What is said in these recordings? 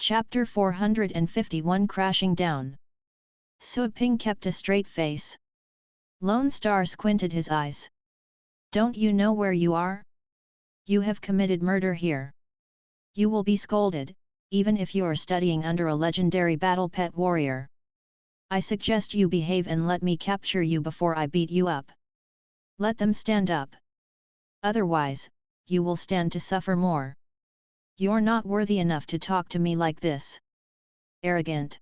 Chapter 451 Crashing Down. Suaping kept a straight face. Lone Star squinted his eyes. Don't you know where you are? You have committed murder here. You will be scolded, even if you are studying under a legendary battle pet warrior. I suggest you behave and let me capture you before I beat you up. Let them stand up. Otherwise, you will stand to suffer more. You're not worthy enough to talk to me like this. Arrogant.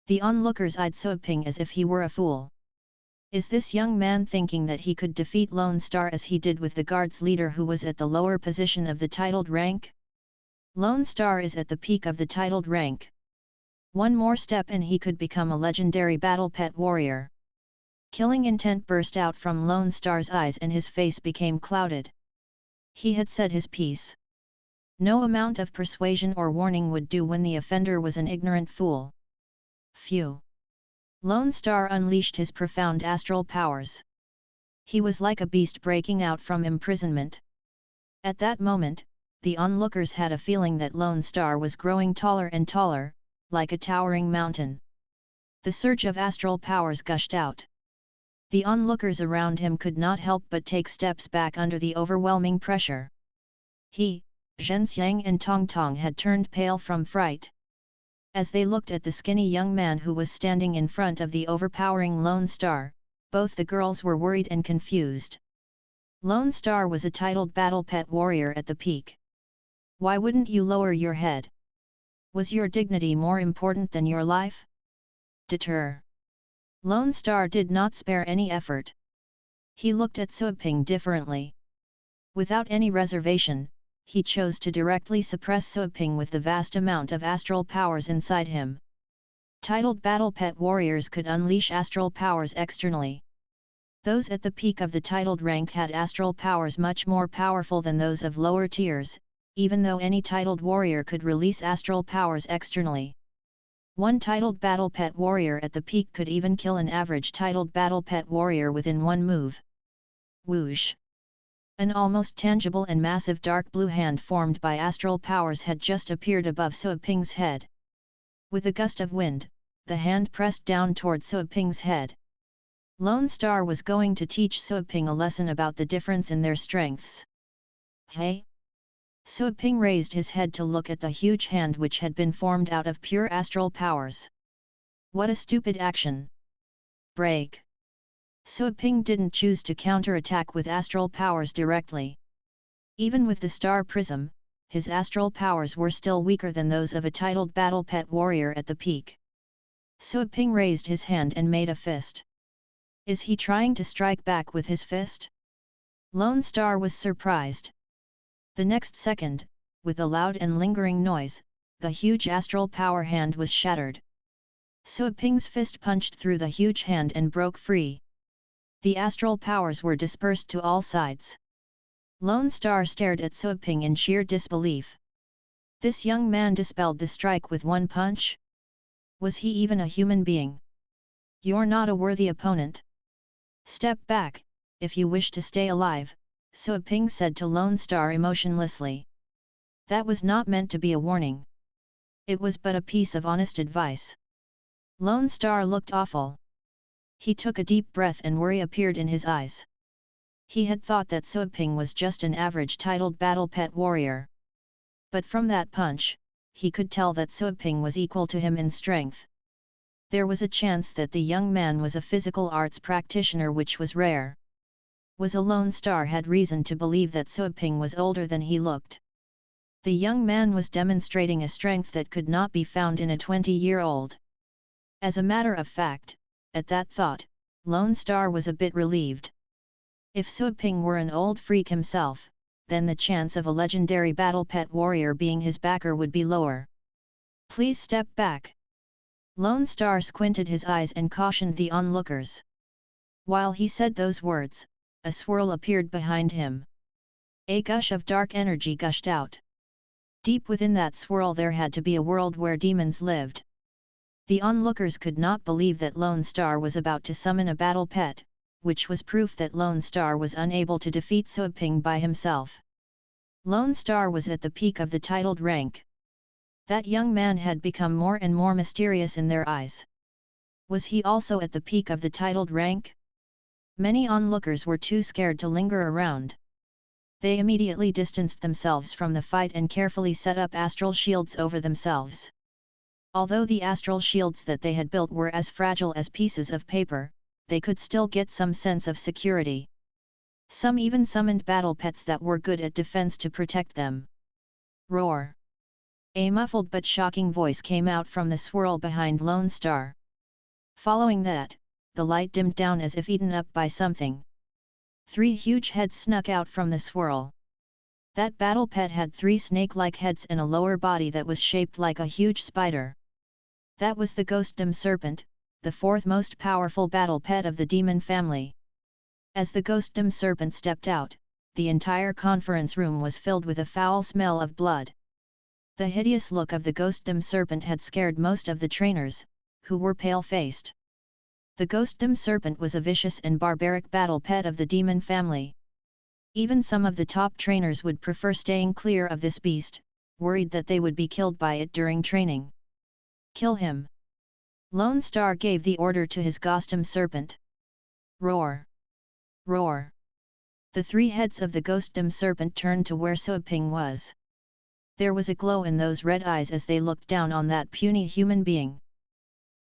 The onlookers eyed Suaping as if he were a fool. Is this young man thinking that he could defeat Lone Star as he did with the guard's leader who was at the lower position of the titled rank? Lone Star is at the peak of the titled rank. One more step and he could become a legendary battle pet warrior. Killing intent burst out from Lone Star's eyes and his face became clouded. He had said his piece. No amount of persuasion or warning would do when the offender was an ignorant fool. Phew! Lone Star unleashed his profound astral powers. He was like a beast breaking out from imprisonment. At that moment, the onlookers had a feeling that Lone Star was growing taller and taller, like a towering mountain. The surge of astral powers gushed out. The onlookers around him could not help but take steps back under the overwhelming pressure. He, Zhenxiang and Tong Tong had turned pale from fright. As they looked at the skinny young man who was standing in front of the overpowering Lone Star, both the girls were worried and confused. Lone Star was a titled battle pet warrior at the peak. Why wouldn't you lower your head? Was your dignity more important than your life? Deter. Lone Star did not spare any effort. He looked at Suaping differently. Without any reservation, he chose to directly suppress Suaping with the vast amount of astral powers inside him. Titled battle pet warriors could unleash astral powers externally. Those at the peak of the titled rank had astral powers much more powerful than those of lower tiers, even though any titled warrior could release astral powers externally. One titled battle pet warrior at the peak could even kill an average titled battle pet warrior within one move. Whoosh! An almost tangible and massive dark blue hand formed by astral powers had just appeared above Suaping's head. With a gust of wind, the hand pressed down toward Suaping's head. Lone Star was going to teach Suaping a lesson about the difference in their strengths. Hey! Suaping raised his head to look at the huge hand which had been formed out of pure astral powers. What a stupid action! Break! Suaping didn't choose to counterattack with astral powers directly. Even with the star prism, his astral powers were still weaker than those of a titled battle pet warrior at the peak. Suaping raised his hand and made a fist. Is he trying to strike back with his fist? Lone Star was surprised. The next second, with a loud and lingering noise, the huge astral power hand was shattered. Suaping's fist punched through the huge hand and broke free. The astral powers were dispersed to all sides. Lone Star stared at Suaping in sheer disbelief. This young man dispelled the strike with one punch? Was he even a human being? You're not a worthy opponent. Step back, if you wish to stay alive, Suaping said to Lone Star emotionlessly. That was not meant to be a warning. It was but a piece of honest advice. Lone Star looked awful. He took a deep breath and worry appeared in his eyes. He had thought that Suaping was just an average titled battle pet warrior. But from that punch, he could tell that Suaping was equal to him in strength. There was a chance that the young man was a physical arts practitioner, which was rare. Was a Lone Star had reason to believe that Suaping was older than he looked. The young man was demonstrating a strength that could not be found in a 20-year-old. As a matter of fact, at that thought, Lone Star was a bit relieved. If Suaping were an old freak himself, then the chance of a legendary battle pet warrior being his backer would be lower. Please step back. Lone Star squinted his eyes and cautioned the onlookers. While he said those words, a swirl appeared behind him. A gush of dark energy gushed out. Deep within that swirl there had to be a world where demons lived. The onlookers could not believe that Lone Star was about to summon a battle pet, which was proof that Lone Star was unable to defeat Suaping by himself. Lone Star was at the peak of the titled rank. That young man had become more and more mysterious in their eyes. Was he also at the peak of the titled rank? Many onlookers were too scared to linger around. They immediately distanced themselves from the fight and carefully set up astral shields over themselves. Although the astral shields that they had built were as fragile as pieces of paper, they could still get some sense of security. Some even summoned battle pets that were good at defense to protect them. Roar! A muffled but shocking voice came out from the swirl behind Lone Star. Following that, the light dimmed down as if eaten up by something. 3 huge heads snuck out from the swirl. That battle pet had 3 snake-like heads and a lower body that was shaped like a huge spider. That was the Ghostdom Serpent, the 4th most powerful battle pet of the demon family. As the Ghostdom Serpent stepped out, the entire conference room was filled with a foul smell of blood. The hideous look of the Ghostdom Serpent had scared most of the trainers, who were pale-faced. The Ghostdom Serpent was a vicious and barbaric battle pet of the demon family. Even some of the top trainers would prefer staying clear of this beast, worried that they would be killed by it during training. Kill him! Lone Star gave the order to his Ghostdom Serpent. Roar! Roar! The 3 heads of the Ghostdom Serpent turned to where Suaping was. There was a glow in those red eyes as they looked down on that puny human being.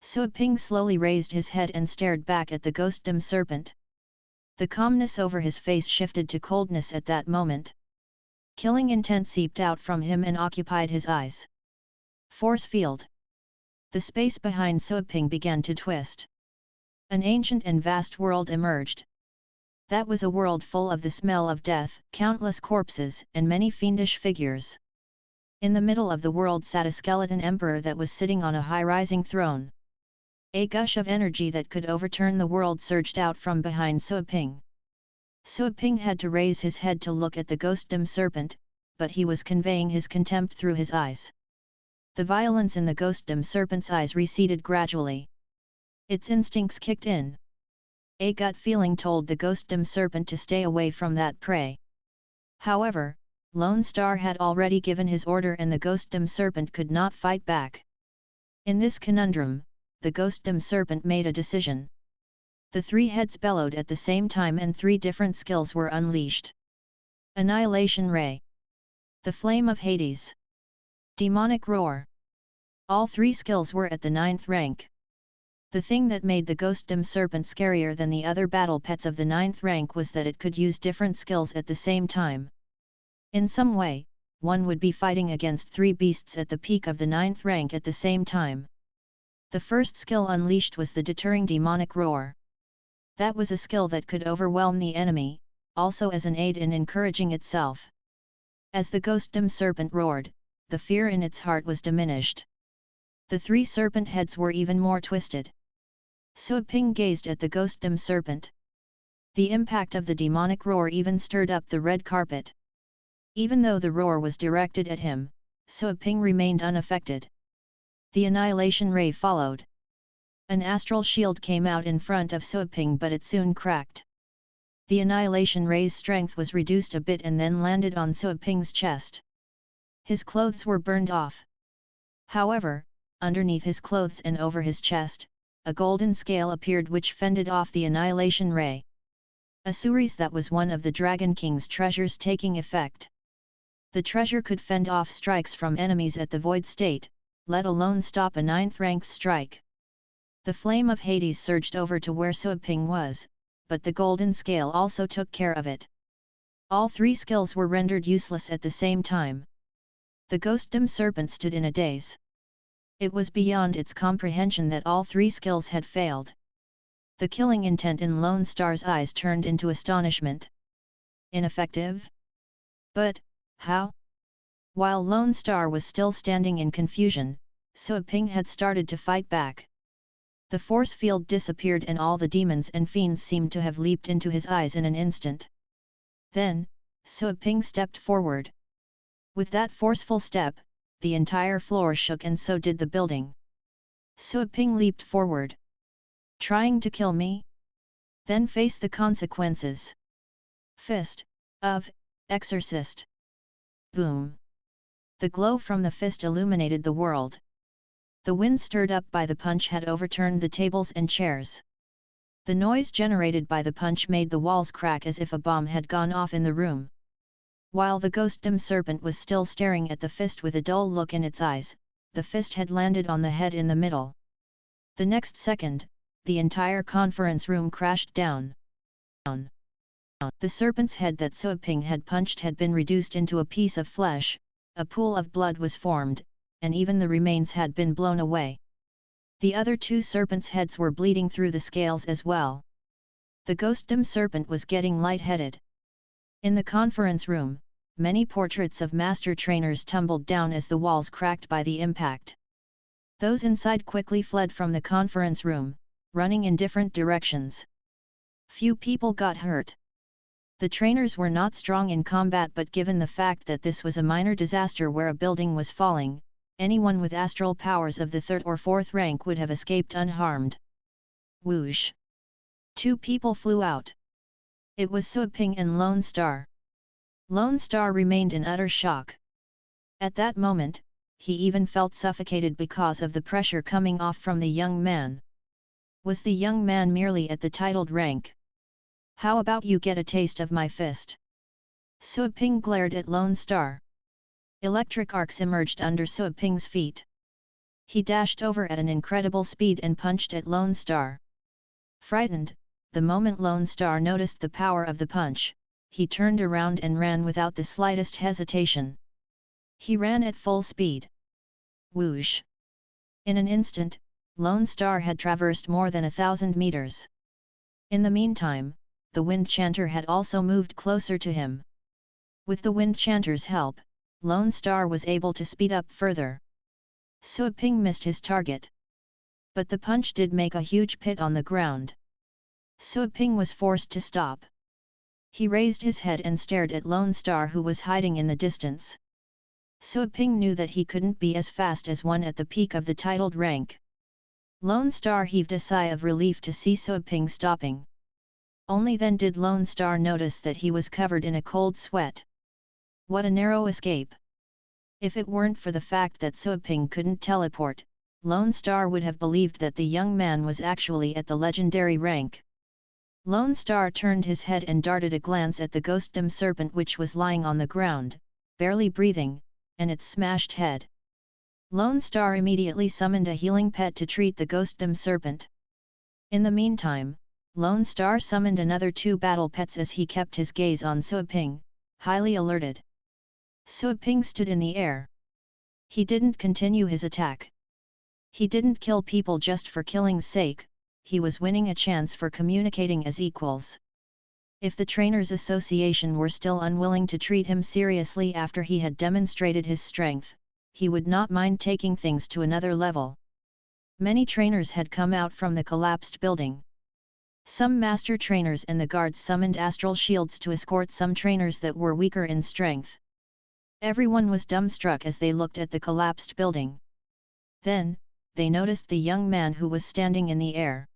Suaping slowly raised his head and stared back at the Ghostdom Serpent. The calmness over his face shifted to coldness at that moment. Killing intent seeped out from him and occupied his eyes. Force field. The space behind Suaping began to twist. An ancient and vast world emerged. That was a world full of the smell of death, countless corpses, and many fiendish figures. In the middle of the world sat a skeleton emperor that was sitting on a high-rising throne. A gush of energy that could overturn the world surged out from behind Suaping. Suaping had to raise his head to look at the Ghostdom Serpent, but he was conveying his contempt through his eyes. The violence in the Ghostdom Serpent's eyes receded gradually. Its instincts kicked in. A gut feeling told the Ghostdom Serpent to stay away from that prey. However, Lone Star had already given his order and the Ghostdom Serpent could not fight back. In this conundrum, the Ghostdom Serpent made a decision. The 3 heads bellowed at the same time and 3 different skills were unleashed. Annihilation Ray. The Flame of Hades. Demonic Roar. All 3 skills were at the 9th rank. The thing that made the Ghostdom Serpent scarier than the other battle pets of the 9th rank was that it could use different skills at the same time. In some way, one would be fighting against 3 beasts at the peak of the 9th rank at the same time. The first skill unleashed was the deterring demonic roar. That was a skill that could overwhelm the enemy, also as an aid in encouraging itself. As the Ghostdom Serpent roared, the fear in its heart was diminished. The 3 serpent heads were even more twisted. Suaping gazed at the Ghostdom Serpent. The impact of the demonic roar even stirred up the red carpet. Even though the roar was directed at him, Suaping remained unaffected. The annihilation ray followed. An astral shield came out in front of Suaping, but it soon cracked. The annihilation ray's strength was reduced a bit and then landed on Suaping's chest. His clothes were burned off. However, underneath his clothes and over his chest, a golden scale appeared which fended off the annihilation ray. A series that was one of the Dragon King's treasures taking effect. The treasure could fend off strikes from enemies at the void state, let alone stop a 9th rank's strike. The flame of Hades surged over to where Suaping was, but the golden scale also took care of it. All 3 skills were rendered useless at the same time. The Ghostdom Serpent stood in a daze. It was beyond its comprehension that all 3 skills had failed. The killing intent in Lone Star's eyes turned into astonishment. Ineffective? But, how? While Lone Star was still standing in confusion, Suaping had started to fight back. The force field disappeared and all the demons and fiends seemed to have leaped into his eyes in an instant. Then, Suaping stepped forward. With that forceful step, the entire floor shook and so did the building. Suaping leaped forward. Trying to kill me? Then face the consequences. Fist of Exorcist. Boom. The glow from the fist illuminated the world. The wind stirred up by the punch had overturned the tables and chairs. The noise generated by the punch made the walls crack as if a bomb had gone off in the room. While the ghostdom serpent was still staring at the fist with a dull look in its eyes, the fist had landed on the head in the middle. The next second, the entire conference room crashed down. The serpent's head that Suo Ping had punched had been reduced into a piece of flesh, a pool of blood was formed, and even the remains had been blown away. The other two serpents' heads were bleeding through the scales as well. The ghostdom serpent was getting lightheaded. In the conference room, many portraits of master trainers tumbled down as the walls cracked by the impact. Those inside quickly fled from the conference room, running in different directions. Few people got hurt. The trainers were not strong in combat, but given the fact that this was a minor disaster where a building was falling, anyone with astral powers of the 3rd or 4th rank would have escaped unharmed. Whoosh! 2 people flew out. It was Suo Ping and Lone Star. Lone Star remained in utter shock. At that moment, he even felt suffocated because of the pressure coming off from the young man. Was the young man merely at the titled rank? How about you get a taste of my fist? Suo Ping glared at Lone Star. Electric arcs emerged under Suo Ping's feet. He dashed over at an incredible speed and punched at Lone Star. Frightened, the moment Lone Star noticed the power of the punch, he turned around and ran without the slightest hesitation. He ran at full speed. Whoosh! In an instant, Lone Star had traversed more than 1,000 meters. In the meantime, the Wind Chanter had also moved closer to him. With the Wind Chanter's help, Lone Star was able to speed up further. Suo Ping missed his target. But the punch did make a huge pit on the ground. Suo Ping was forced to stop. He raised his head and stared at Lone Star, who was hiding in the distance. Suo Ping knew that he couldn't be as fast as one at the peak of the titled rank. Lone Star heaved a sigh of relief to see Suo Ping stopping. Only then did Lone Star notice that he was covered in a cold sweat. What a narrow escape! If it weren't for the fact that Suo Ping couldn't teleport, Lone Star would have believed that the young man was actually at the legendary rank. Lone Star turned his head and darted a glance at the ghostdom serpent, which was lying on the ground, barely breathing, and its smashed head. Lone Star immediately summoned a healing pet to treat the ghostdom serpent. In the meantime, Lone Star summoned another 2 battle pets as he kept his gaze on Suo Ping, highly alerted. Suo Ping stood in the air. He didn't continue his attack. He didn't kill people just for killing's sake, he was winning a chance for communicating as equals. If the Trainers Association were still unwilling to treat him seriously after he had demonstrated his strength, he would not mind taking things to another level. Many trainers had come out from the collapsed building. Some master trainers and the guards summoned astral shields to escort some trainers that were weaker in strength. Everyone was dumbstruck as they looked at the collapsed building. Then, they noticed the young man who was standing in the air.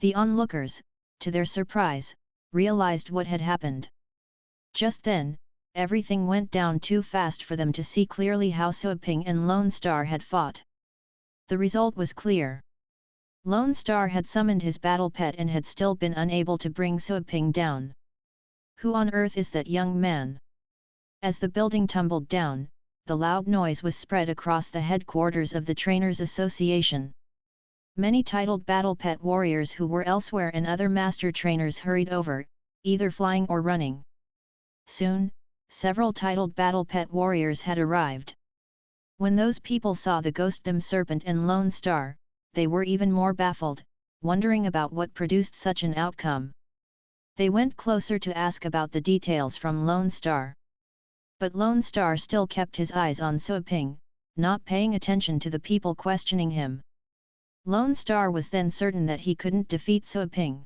The onlookers, to their surprise, realized what had happened. Just then, everything went down too fast for them to see clearly how Suo Ping and Lone Star had fought. The result was clear. Lone Star had summoned his battle pet and had still been unable to bring Suo Ping down. Who on earth is that young man? As the building tumbled down, the loud noise was spread across the headquarters of the Trainers Association. Many titled battle pet warriors who were elsewhere and other master trainers hurried over, either flying or running. Soon, several titled battle pet warriors had arrived. When those people saw the ghostdom serpent and Lone Star, they were even more baffled, wondering about what produced such an outcome. They went closer to ask about the details from Lone Star. But Lone Star still kept his eyes on Suo Ping, not paying attention to the people questioning him. Lone Star was then certain that he couldn't defeat Suo Ping.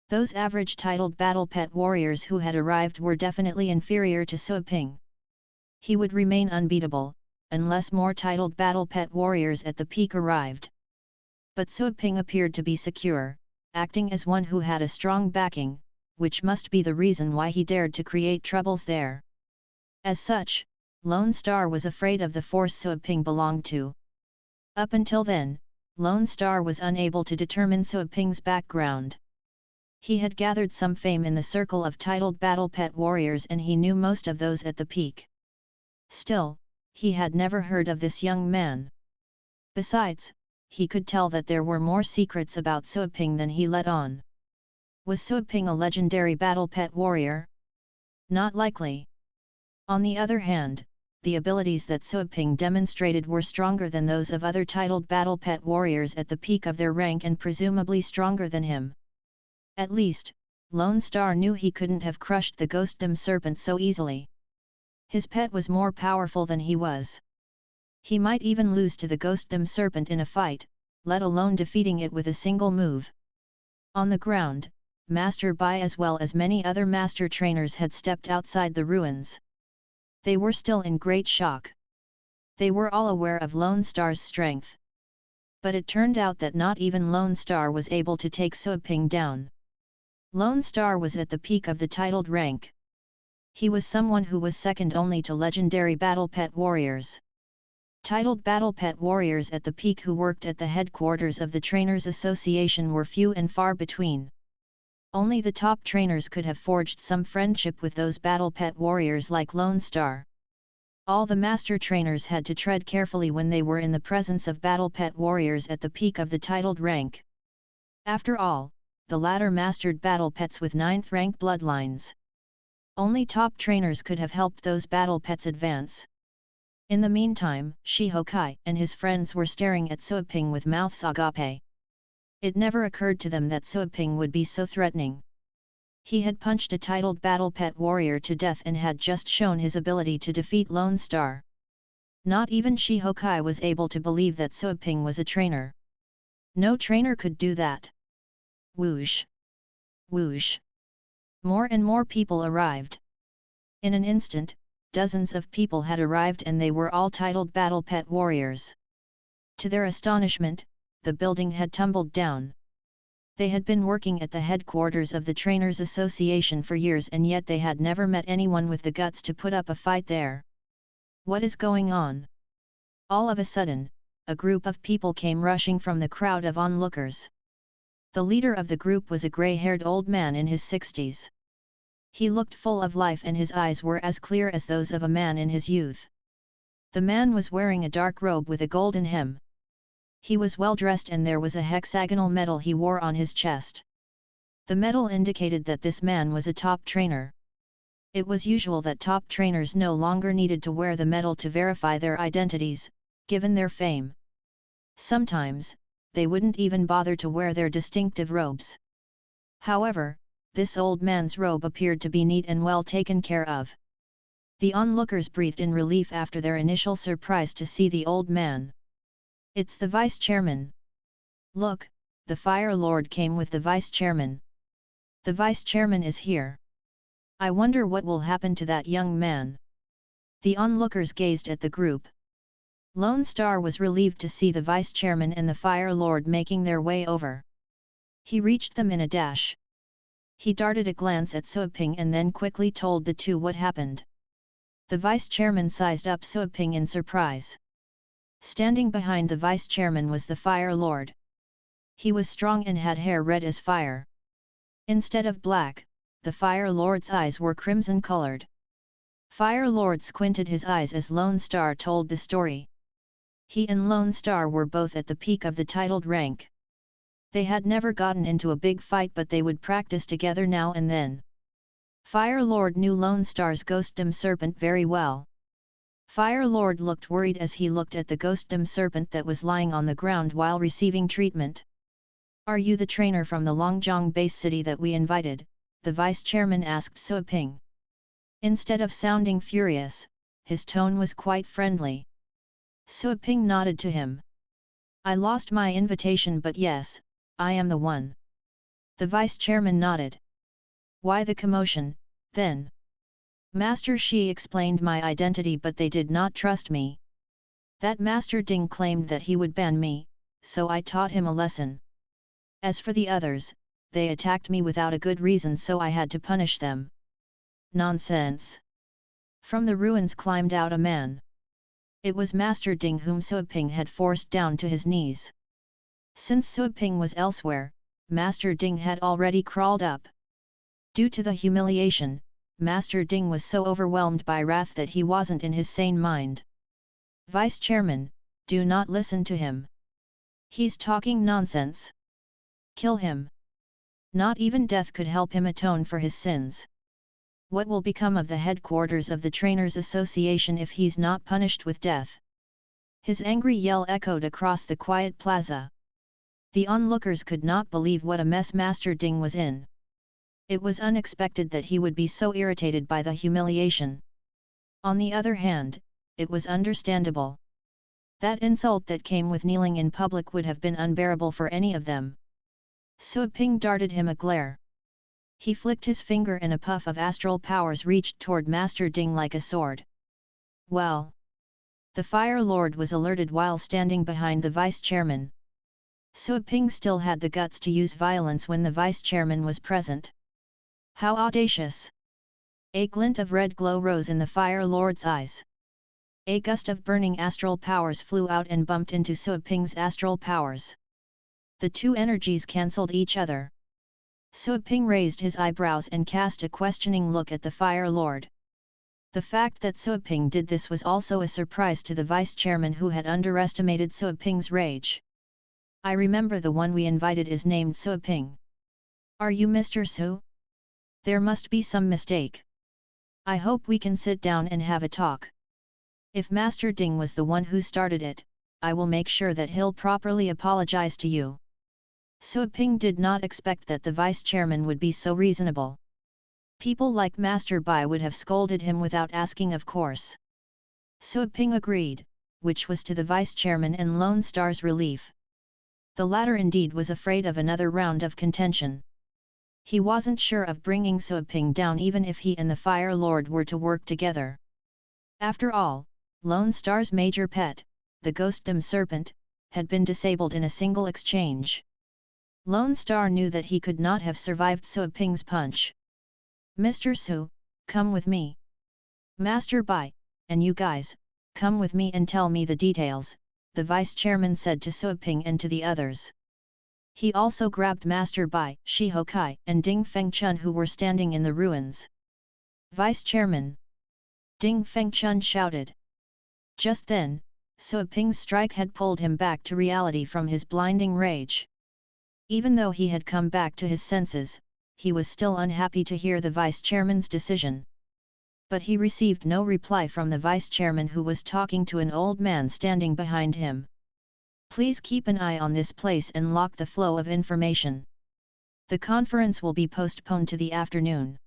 Those average titled battle pet warriors who had arrived were definitely inferior to Suo Ping. He would remain unbeatable, unless more titled battle pet warriors at the peak arrived. But Suo Ping appeared to be secure, acting as one who had a strong backing, which must be the reason why he dared to create troubles there. As such, Lone Star was afraid of the force Sua Ping belonged to. Up until then, Lone Star was unable to determine Sua Ping's background. He had gathered some fame in the circle of titled battle pet warriors and he knew most of those at the peak. Still, he had never heard of this young man. Besides, he could tell that there were more secrets about Sua Ping than he let on. Was Sua Ping a legendary battle pet warrior? Not likely. On the other hand, the abilities that Sua Ping demonstrated were stronger than those of other titled battle pet warriors at the peak of their rank and presumably stronger than him. At least, Lone Star knew he couldn't have crushed the ghostdom serpent so easily. His pet was more powerful than he was. He might even lose to the ghostdom serpent in a fight, let alone defeating it with a single move. On the ground, Master Bai as well as many other master trainers had stepped outside the ruins. They were still in great shock. They were all aware of Lone Star's strength. But it turned out that not even Lone Star was able to take Sua Ping down. Lone Star was at the peak of the titled rank. He was someone who was second only to legendary battle pet warriors. Titled battle pet warriors at the peak who worked at the headquarters of the Trainers Association were few and far between. Only the top trainers could have forged some friendship with those battle pet warriors like Lone Star. All the master trainers had to tread carefully when they were in the presence of battle pet warriors at the peak of the titled rank. After all, the latter mastered battle pets with 9th rank bloodlines. Only top trainers could have helped those battle pets advance. In the meantime, Shihokai and his friends were staring at Sua Ping with mouths agape. It never occurred to them that Sua Ping would be so threatening. He had punched a titled battle pet warrior to death and had just shown his ability to defeat Lone Star. Not even Shihokai was able to believe that Sua Ping was a trainer. No trainer could do that. Whoosh! Whoosh! More and more people arrived. In an instant, dozens of people had arrived and they were all titled battle pet warriors. To their astonishment, the building had tumbled down. They had been working at the headquarters of the Trainers Association for years and yet they had never met anyone with the guts to put up a fight there. What is going on? All of a sudden, a group of people came rushing from the crowd of onlookers. The leader of the group was a grey-haired old man in his 60s. He looked full of life and his eyes were as clear as those of a man in his youth. The man was wearing a dark robe with a golden hem. He was well dressed and there was a hexagonal medal he wore on his chest. The medal indicated that this man was a top trainer. It was usual that top trainers no longer needed to wear the medal to verify their identities, given their fame. Sometimes, they wouldn't even bother to wear their distinctive robes. However, this old man's robe appeared to be neat and well taken care of. The onlookers breathed in relief after their initial surprise to see the old man. It's the vice chairman. Look, the Fire Lord came with the vice chairman. The vice chairman is here. I wonder what will happen to that young man. The onlookers gazed at the group. Lone Star was relieved to see the vice chairman and the Fire Lord making their way over. He reached them in a dash. He darted a glance at Sua Ping and then quickly told the two what happened. The vice chairman sized up Sua Ping in surprise. Standing behind the vice chairman was the Fire Lord. He was strong and had hair red as fire. Instead of black, the Fire Lord's eyes were crimson colored. Fire Lord squinted his eyes as Lone Star told the story. He and Lone Star were both at the peak of the titled rank. They had never gotten into a big fight but they would practice together now and then. Fire Lord knew Lone Star's ghostdom serpent very well. Fire Lord looked worried as he looked at the ghostdom serpent that was lying on the ground while receiving treatment. Are you the trainer from the Longjiang base city that we invited? The vice chairman asked Sua Ping. Instead of sounding furious, his tone was quite friendly. Sua Ping nodded to him. I lost my invitation but yes, I am the one. The vice chairman nodded. Why the commotion, then? Master Shi explained my identity but they did not trust me. That Master Ding claimed that he would ban me, so I taught him a lesson. As for the others, they attacked me without a good reason so I had to punish them. Nonsense! From the ruins climbed out a man. It was Master Ding, whom Suoping had forced down to his knees. Since Suoping was elsewhere, Master Ding had already crawled up. Due to the humiliation, Master Ding was so overwhelmed by wrath that he wasn't in his sane mind. "Vice Chairman, do not listen to him. He's talking nonsense. Kill him. Not even death could help him atone for his sins. What will become of the headquarters of the Trainers Association if he's not punished with death?" His angry yell echoed across the quiet plaza. The onlookers could not believe what a mess Master Ding was in. It was unexpected that he would be so irritated by the humiliation. On the other hand, it was understandable. That insult that came with kneeling in public would have been unbearable for any of them. Suoping darted him a glare. He flicked his finger and a puff of astral powers reached toward Master Ding like a sword. Well! The Fire Lord was alerted while standing behind the Vice Chairman. Suoping still had the guts to use violence when the Vice Chairman was present. How audacious! A glint of red glow rose in the Fire Lord's eyes. A gust of burning astral powers flew out and bumped into Suoping's astral powers. The two energies cancelled each other. Suoping raised his eyebrows and cast a questioning look at the Fire Lord. The fact that Suoping did this was also a surprise to the Vice Chairman, who had underestimated Suoping's rage. "I remember the one we invited is named Suoping. Are you Mr. Su? There must be some mistake. I hope we can sit down and have a talk. If Master Ding was the one who started it, I will make sure that he'll properly apologize to you." Suoping did not expect that the Vice Chairman would be so reasonable. People like Master Bai would have scolded him without asking, of course. Suoping agreed, which was to the Vice Chairman and Lone Star's relief. The latter indeed was afraid of another round of contention. He wasn't sure of bringing Suoping down even if he and the Fire Lord were to work together. After all, Lone Star's major pet, the Ghostdom Serpent, had been disabled in a single exchange. Lone Star knew that he could not have survived Suoping's punch. "Mr. Su, come with me. Master Bai, and you guys, come with me and tell me the details," the Vice Chairman said to Suoping and to the others. He also grabbed Master Bai, Shi Hokai, and Ding Fengchun, who were standing in the ruins. "Vice Chairman!" Ding Fengchun shouted. Just then, Suoping's strike had pulled him back to reality from his blinding rage. Even though he had come back to his senses, he was still unhappy to hear the Vice Chairman's decision. But he received no reply from the Vice Chairman, who was talking to an old man standing behind him. "Please keep an eye on this place and lock the flow of information. The conference will be postponed to the afternoon."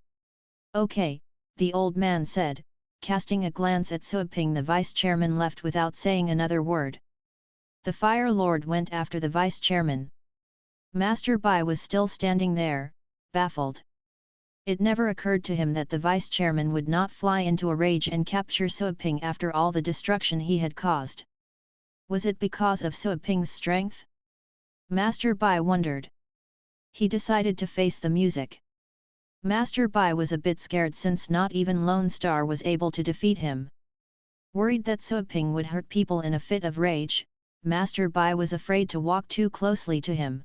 "Okay," the old man said, casting a glance at Suoping. The Vice Chairman left without saying another word. The Fire Lord went after the Vice Chairman. Master Bai was still standing there, baffled. It never occurred to him that the Vice Chairman would not fly into a rage and capture Suoping after all the destruction he had caused. Was it because of Suoping's strength? Master Bai wondered. He decided to face the music. Master Bai was a bit scared since not even Lone Star was able to defeat him. Worried that Suoping would hurt people in a fit of rage, Master Bai was afraid to walk too closely to him.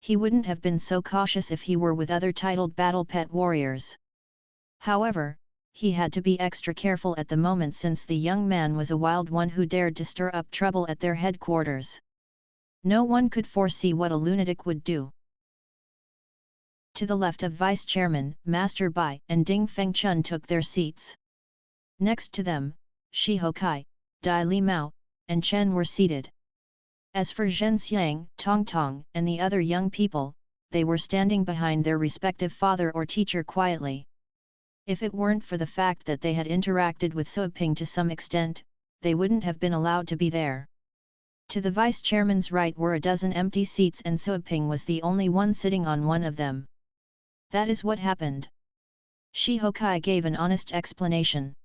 He wouldn't have been so cautious if he were with other titled battle pet warriors. However, he had to be extra careful at the moment since the young man was a wild one who dared to stir up trouble at their headquarters. No one could foresee what a lunatic would do. To the left of Vice Chairman, Master Bai and Ding Fengchun took their seats. Next to them, Shi Hokai, Dai Li Mao, and Chen were seated. As for Zhen Xiang, Tong Tong, and the other young people, they were standing behind their respective father or teacher quietly. If it weren't for the fact that they had interacted with Suoping to some extent, they wouldn't have been allowed to be there. To the Vice Chairman's right were a dozen empty seats and Suoping was the only one sitting on one of them. That is what happened. Shi Hokai gave an honest explanation.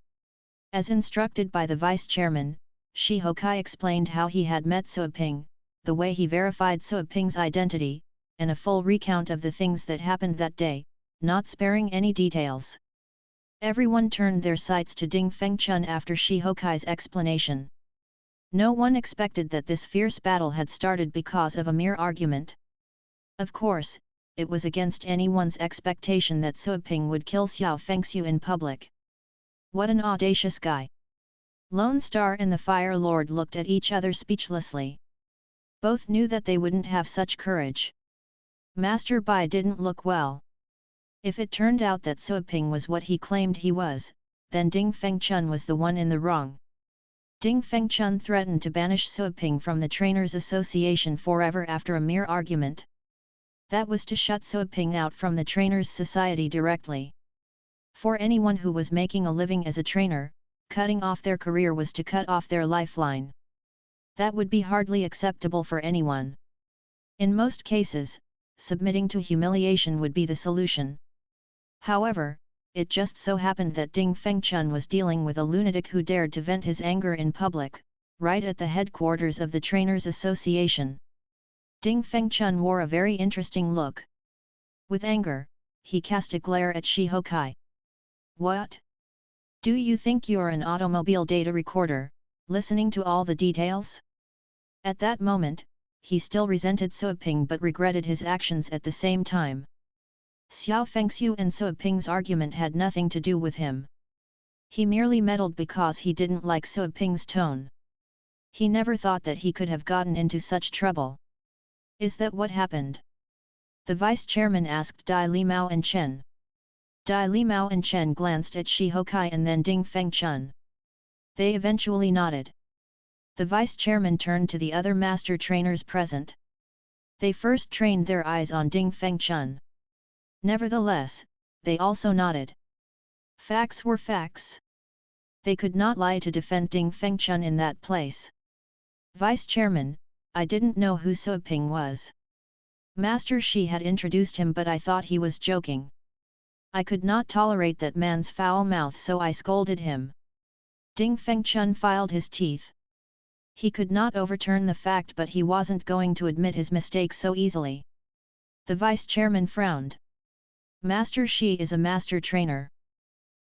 As instructed by the Vice Chairman, Shi Hokai explained how he had met Suoping, the way he verified Suoping's identity, and a full recount of the things that happened that day, not sparing any details. Everyone turned their sights to Ding Fengchun after Shihokai's explanation. No one expected that this fierce battle had started because of a mere argument. Of course, it was against anyone's expectation that Suiping would kill Xiao Fengxiu in public. What an audacious guy! Lone Star and the Fire Lord looked at each other speechlessly. Both knew that they wouldn't have such courage. Master Bai didn't look well. If it turned out that Suiping was what he claimed he was, then Ding Fengchun was the one in the wrong. Ding Fengchun threatened to banish Suiping from the Trainers Association forever after a mere argument. That was to shut Suiping out from the Trainers Society directly. For anyone who was making a living as a trainer, cutting off their career was to cut off their lifeline. That would be hardly acceptable for anyone. In most cases, submitting to humiliation would be the solution. However, it just so happened that Ding Fengchun was dealing with a lunatic who dared to vent his anger in public, right at the headquarters of the Trainers Association. Ding Fengchun wore a very interesting look. With anger, he cast a glare at Shihokai. What? Do you think you're an automobile data recorder, listening to all the details? At that moment, he still resented Suiping but regretted his actions at the same time. Xiao Fengxiu and Suiping's argument had nothing to do with him. He merely meddled because he didn't like Suiping's tone. He never thought that he could have gotten into such trouble. Is that what happened? The vice-chairman asked Dai Limao and Chen. Dai Limao and Chen glanced at Shihokai and then Ding Fengchun. They eventually nodded. The vice-chairman turned to the other master trainers present. They first trained their eyes on Ding Fengchun. Nevertheless, they also nodded. Facts were facts. They could not lie to defend Ding Fengchun in that place. Vice-chairman, I didn't know who Suiping was. Master Shi had introduced him but I thought he was joking. I could not tolerate that man's foul mouth so I scolded him. Ding Fengchun filed his teeth. He could not overturn the fact but he wasn't going to admit his mistake so easily. The vice-chairman frowned. Master Shi is a master trainer.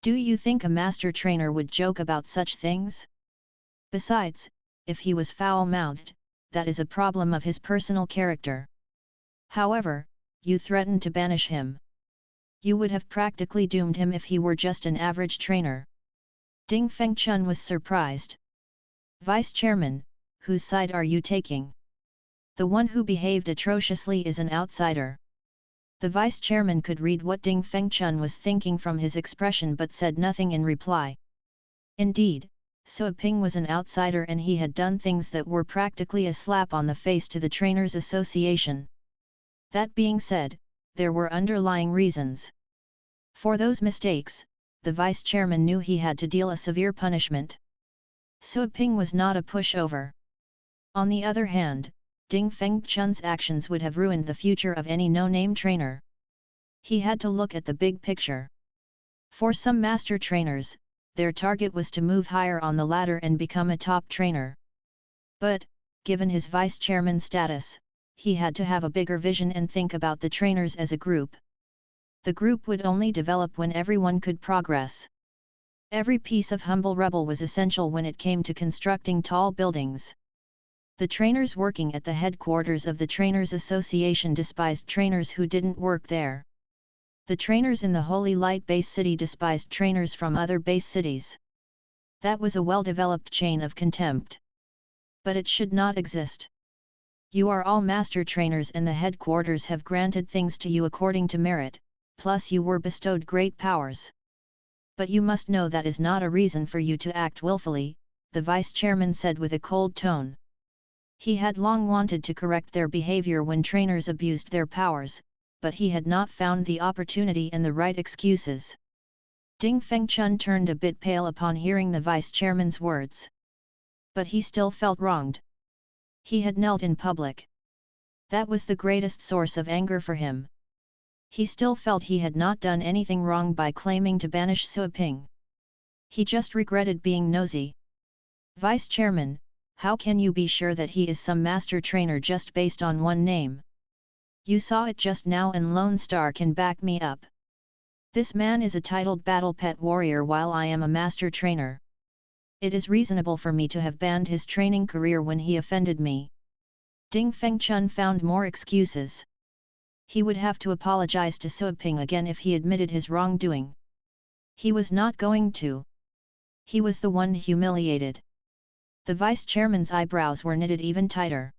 Do you think a master trainer would joke about such things? Besides, if he was foul-mouthed, that is a problem of his personal character. However, you threatened to banish him. You would have practically doomed him if he were just an average trainer. Ding Fengchun was surprised. Vice-chairman, whose side are you taking? The one who behaved atrociously is an outsider. The vice-chairman could read what Ding Fengchun was thinking from his expression but said nothing in reply. Indeed, Suiping was an outsider and he had done things that were practically a slap on the face to the Trainers Association. That being said, there were underlying reasons. For those mistakes, the vice-chairman knew he had to deal a severe punishment. Suiping was not a pushover. On the other hand, Ding Fengchun's actions would have ruined the future of any no-name trainer. He had to look at the big picture. For some master trainers, their target was to move higher on the ladder and become a top trainer. But, given his vice-chairman status, he had to have a bigger vision and think about the trainers as a group. The group would only develop when everyone could progress. Every piece of humble rubble was essential when it came to constructing tall buildings. The trainers working at the headquarters of the Trainers Association despised trainers who didn't work there. The trainers in the Holy Light Base City despised trainers from other base cities. That was a well-developed chain of contempt. But it should not exist. You are all master trainers and the headquarters have granted things to you according to merit, plus you were bestowed great powers. But you must know that is not a reason for you to act willfully, the vice-chairman said with a cold tone. He had long wanted to correct their behavior when trainers abused their powers, but he had not found the opportunity and the right excuses. Ding Fengchun turned a bit pale upon hearing the vice-chairman's words. But he still felt wronged. He had knelt in public. That was the greatest source of anger for him. He still felt he had not done anything wrong by claiming to banish Suiping. He just regretted being nosy. Vice-chairman, how can you be sure that he is some master trainer just based on one name? You saw it just now and Lone Star can back me up. This man is a titled battle pet warrior while I am a master trainer. It is reasonable for me to have banned his training career when he offended me. Ding Fengchun found more excuses. He would have to apologize to Suoping again if he admitted his wrongdoing. He was not going to. He was the one humiliated. The vice-chairman's eyebrows were knitted even tighter.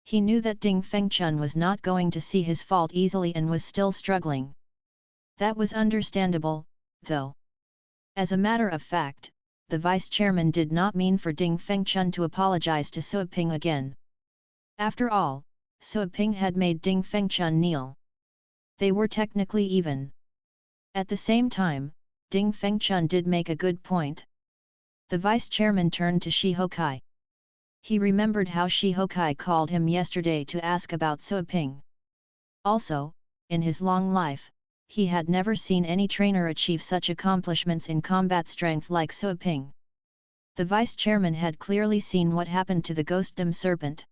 He knew that Ding Fengchun was not going to see his fault easily and was still struggling. That was understandable, though. As a matter of fact, the vice-chairman did not mean for Ding Fengchun to apologize to Suoping again. After all, Suoping had made Ding Fengchun kneel. They were technically even. At the same time, Ding Fengchun did make a good point. The vice-chairman turned to Shi Hokai. He remembered how Shi Hokai called him yesterday to ask about Suoping. Also, in his long life, he had never seen any trainer achieve such accomplishments in combat strength like Suoping. The vice-chairman had clearly seen what happened to the ghostdom serpent.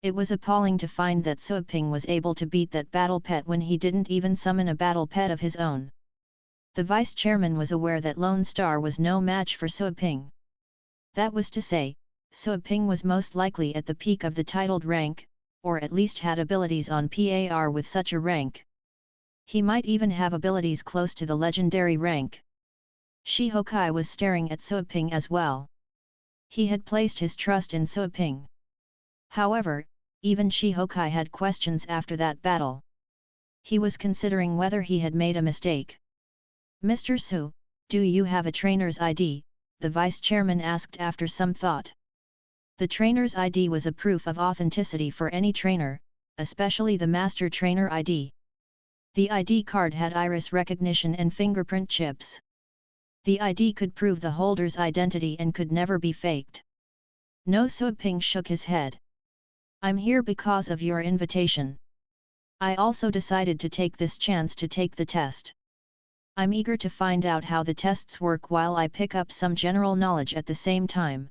It was appalling to find that Suoping was able to beat that battle pet when he didn't even summon a battle pet of his own. The vice-chairman was aware that Lone Star was no match for Suoping. That was to say, Suoping was most likely at the peak of the titled rank, or at least had abilities on par with such a rank. He might even have abilities close to the legendary rank. Shi Hokai was staring at Suoping as well. He had placed his trust in Suoping. However, even Shi Hokai had questions after that battle. He was considering whether he had made a mistake. Mr. Su, do you have a trainer's ID? The vice-chairman asked after some thought. The trainer's ID was a proof of authenticity for any trainer, especially the master trainer ID. The ID card had iris recognition and fingerprint chips. The ID could prove the holder's identity and could never be faked. No. Suoping shook his head. I'm here because of your invitation. I also decided to take this chance to take the test. I'm eager to find out how the tests work while I pick up some general knowledge at the same time.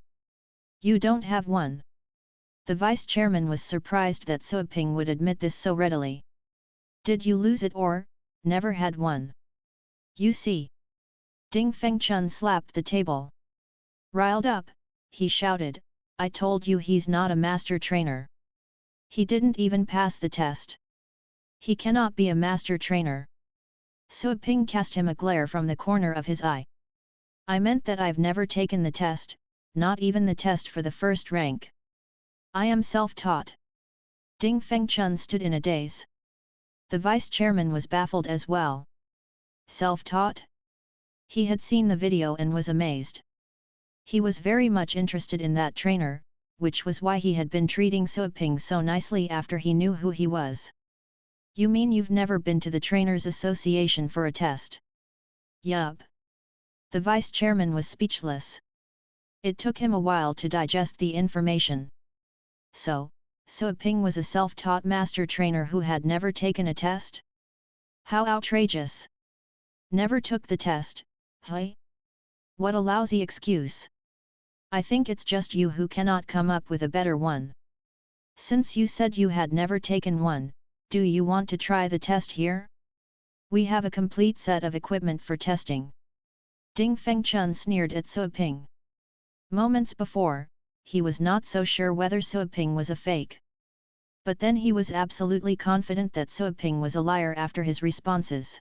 You don't have one. The vice-chairman was surprised that Suoping would admit this so readily. Did you lose it or, never had one? You see. Ding Fengchun slapped the table. Riled up, he shouted, I told you he's not a master trainer. He didn't even pass the test. He cannot be a master trainer. Suoping cast him a glare from the corner of his eye. I meant that I've never taken the test, not even the test for the first rank. I am self-taught. Ding Fengchun stood in a daze. The vice-chairman was baffled as well. Self-taught? He had seen the video and was amazed. He was very much interested in that trainer, which was why he had been treating Suoping so nicely after he knew who he was. You mean you've never been to the Trainers Association for a test? Yup. The vice-chairman was speechless. It took him a while to digest the information. So, Suoping was a self-taught master trainer who had never taken a test? How outrageous! Never took the test, huh? What a lousy excuse! I think it's just you who cannot come up with a better one. Since you said you had never taken one, do you want to try the test here? We have a complete set of equipment for testing. Ding Fengchun sneered at Suoping. Moments before, he was not so sure whether Suoping was a fake. But then he was absolutely confident that Suoping was a liar after his responses.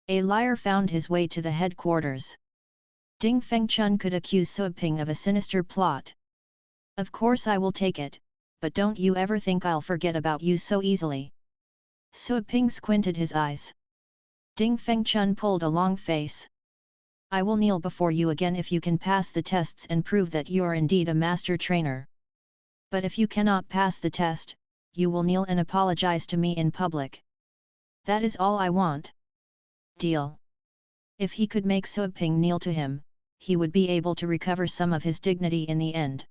A liar found his way to the headquarters. Ding Fengchun could accuse Suoping of a sinister plot. Of course I will take it, but don't you ever think I'll forget about you so easily. Suoping squinted his eyes. Ding Fengchun pulled a long face. I will kneel before you again if you can pass the tests and prove that you are indeed a master trainer. But if you cannot pass the test, you will kneel and apologize to me in public. That is all I want. Deal. If he could make Suoping kneel to him, he would be able to recover some of his dignity in the end.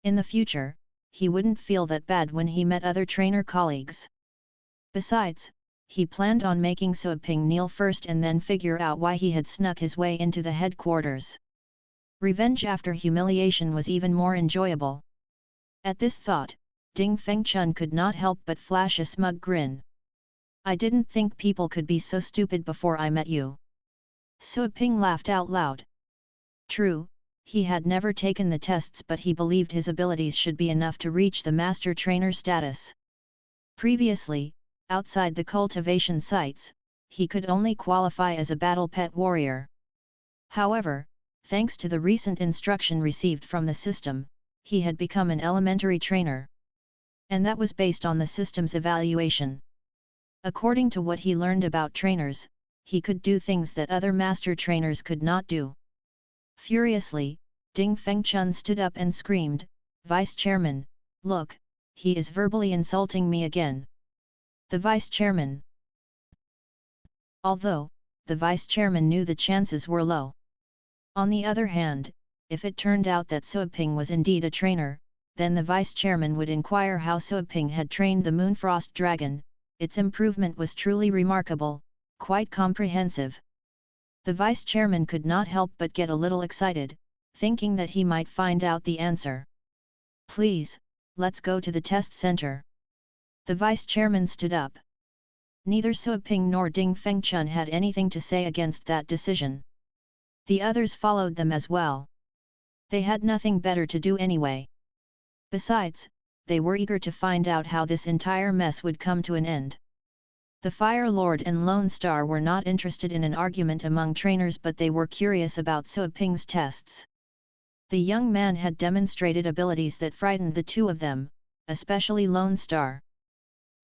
In the future, he wouldn't feel that bad when he met other trainer colleagues. Besides, he planned on making Suoping kneel first and then figure out why he had snuck his way into the headquarters. Revenge after humiliation was even more enjoyable. At this thought, Ding Fengchun could not help but flash a smug grin. I didn't think people could be so stupid before I met you. Sui Ping laughed out loud. True, he had never taken the tests, but he believed his abilities should be enough to reach the master trainer status. Previously, outside the cultivation sites, he could only qualify as a battle pet warrior. However, thanks to the recent instruction received from the system, he had become an elementary trainer. And that was based on the system's evaluation. According to what he learned about trainers, he could do things that other master trainers could not do. Furiously, Ding Fengchun stood up and screamed, "Vice Chairman, look, he is verbally insulting me again." The Vice Chairman. Although, the Vice Chairman knew the chances were low. On the other hand, if it turned out that Sui Ping was indeed a trainer, then the Vice Chairman would inquire how Sui Ping had trained the Moonfrost Dragon. Its improvement was truly remarkable, quite comprehensive. The Vice Chairman could not help but get a little excited, thinking that he might find out the answer. "Please, let's go to the test center." The Vice Chairman stood up. Neither Sui Ping nor Ding Fengchun had anything to say against that decision. The others followed them as well. They had nothing better to do anyway. Besides, they were eager to find out how this entire mess would come to an end. The Fire Lord and Lone Star were not interested in an argument among trainers, but they were curious about Sui Ping's tests. The young man had demonstrated abilities that frightened the two of them, especially Lone Star.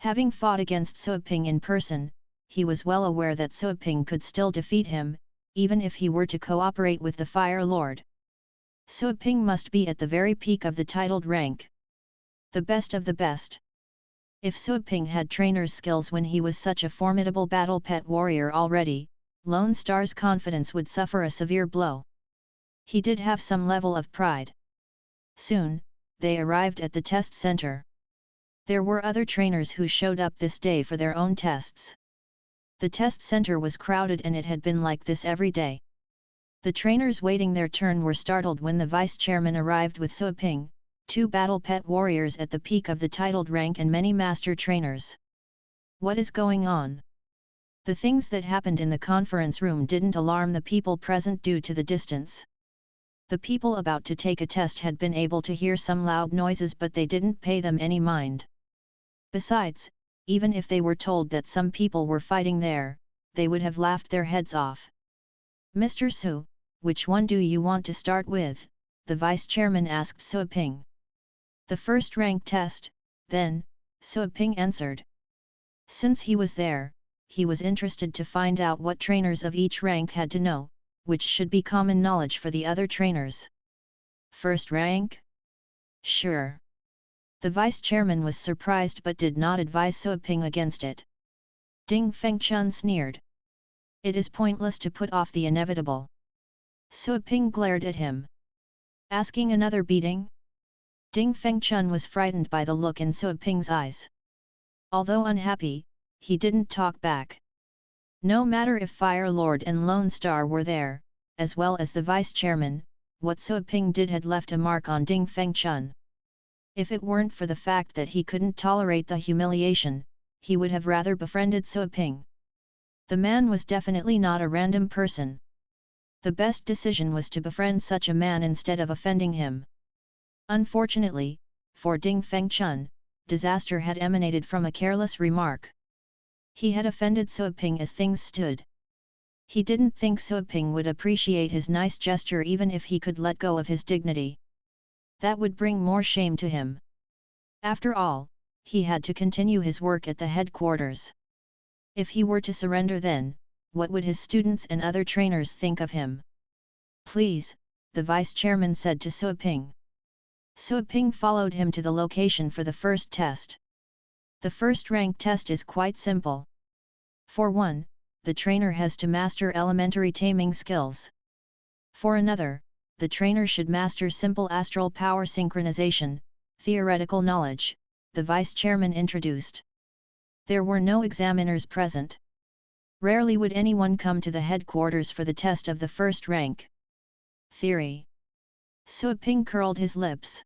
Having fought against Sui Ping in person, he was well aware that Sui Ping could still defeat him, even if he were to cooperate with the Fire Lord. Sui Ping must be at the very peak of the titled rank. The best of the best. If Sui Ping had trainer's skills when he was such a formidable battle pet warrior already, Lone Star's confidence would suffer a severe blow. He did have some level of pride. Soon, they arrived at the test center. There were other trainers who showed up this day for their own tests. The test center was crowded, and it had been like this every day. The trainers waiting their turn were startled when the Vice Chairman arrived with Sui Ping, 2 battle pet warriors at the peak of the titled rank and many master trainers. What is going on? The things that happened in the conference room didn't alarm the people present due to the distance. The people about to take a test had been able to hear some loud noises, but they didn't pay them any mind. Besides, even if they were told that some people were fighting there, they would have laughed their heads off. "Mr. Su, which one do you want to start with?" the Vice Chairman asked Sui Ping. "The first rank test, then," Sui Ping answered. Since he was there, he was interested to find out what trainers of each rank had to know, which should be common knowledge for the other trainers. "First rank? Sure." The Vice Chairman was surprised but did not advise Sui Ping against it. Ding Fengchun sneered. "It is pointless to put off the inevitable." Sui Ping glared at him. "Asking another beating?" Ding Fengchun was frightened by the look in Sui Ping's eyes. Although unhappy, he didn't talk back. No matter if Fire Lord and Lone Star were there, as well as the Vice Chairman, what Sui Ping did had left a mark on Ding Fengchun. If it weren't for the fact that he couldn't tolerate the humiliation, he would have rather befriended Sui Ping. The man was definitely not a random person. The best decision was to befriend such a man instead of offending him. Unfortunately, for Ding Fengchun, disaster had emanated from a careless remark. He had offended Sui Ping as things stood. He didn't think Sui Ping would appreciate his nice gesture even if he could let go of his dignity. That would bring more shame to him. After all, he had to continue his work at the headquarters. If he were to surrender, then, what would his students and other trainers think of him? "Please," the Vice Chairman said to Sui Ping. Sui Ping followed him to the location for the first test. The first rank test is quite simple. For one, the trainer has to master elementary taming skills. For another, the trainer should master simple astral power synchronization, theoretical knowledge, the Vice Chairman introduced. There were no examiners present. Rarely would anyone come to the headquarters for the test of the first rank. Theory. Sui Ping curled his lips.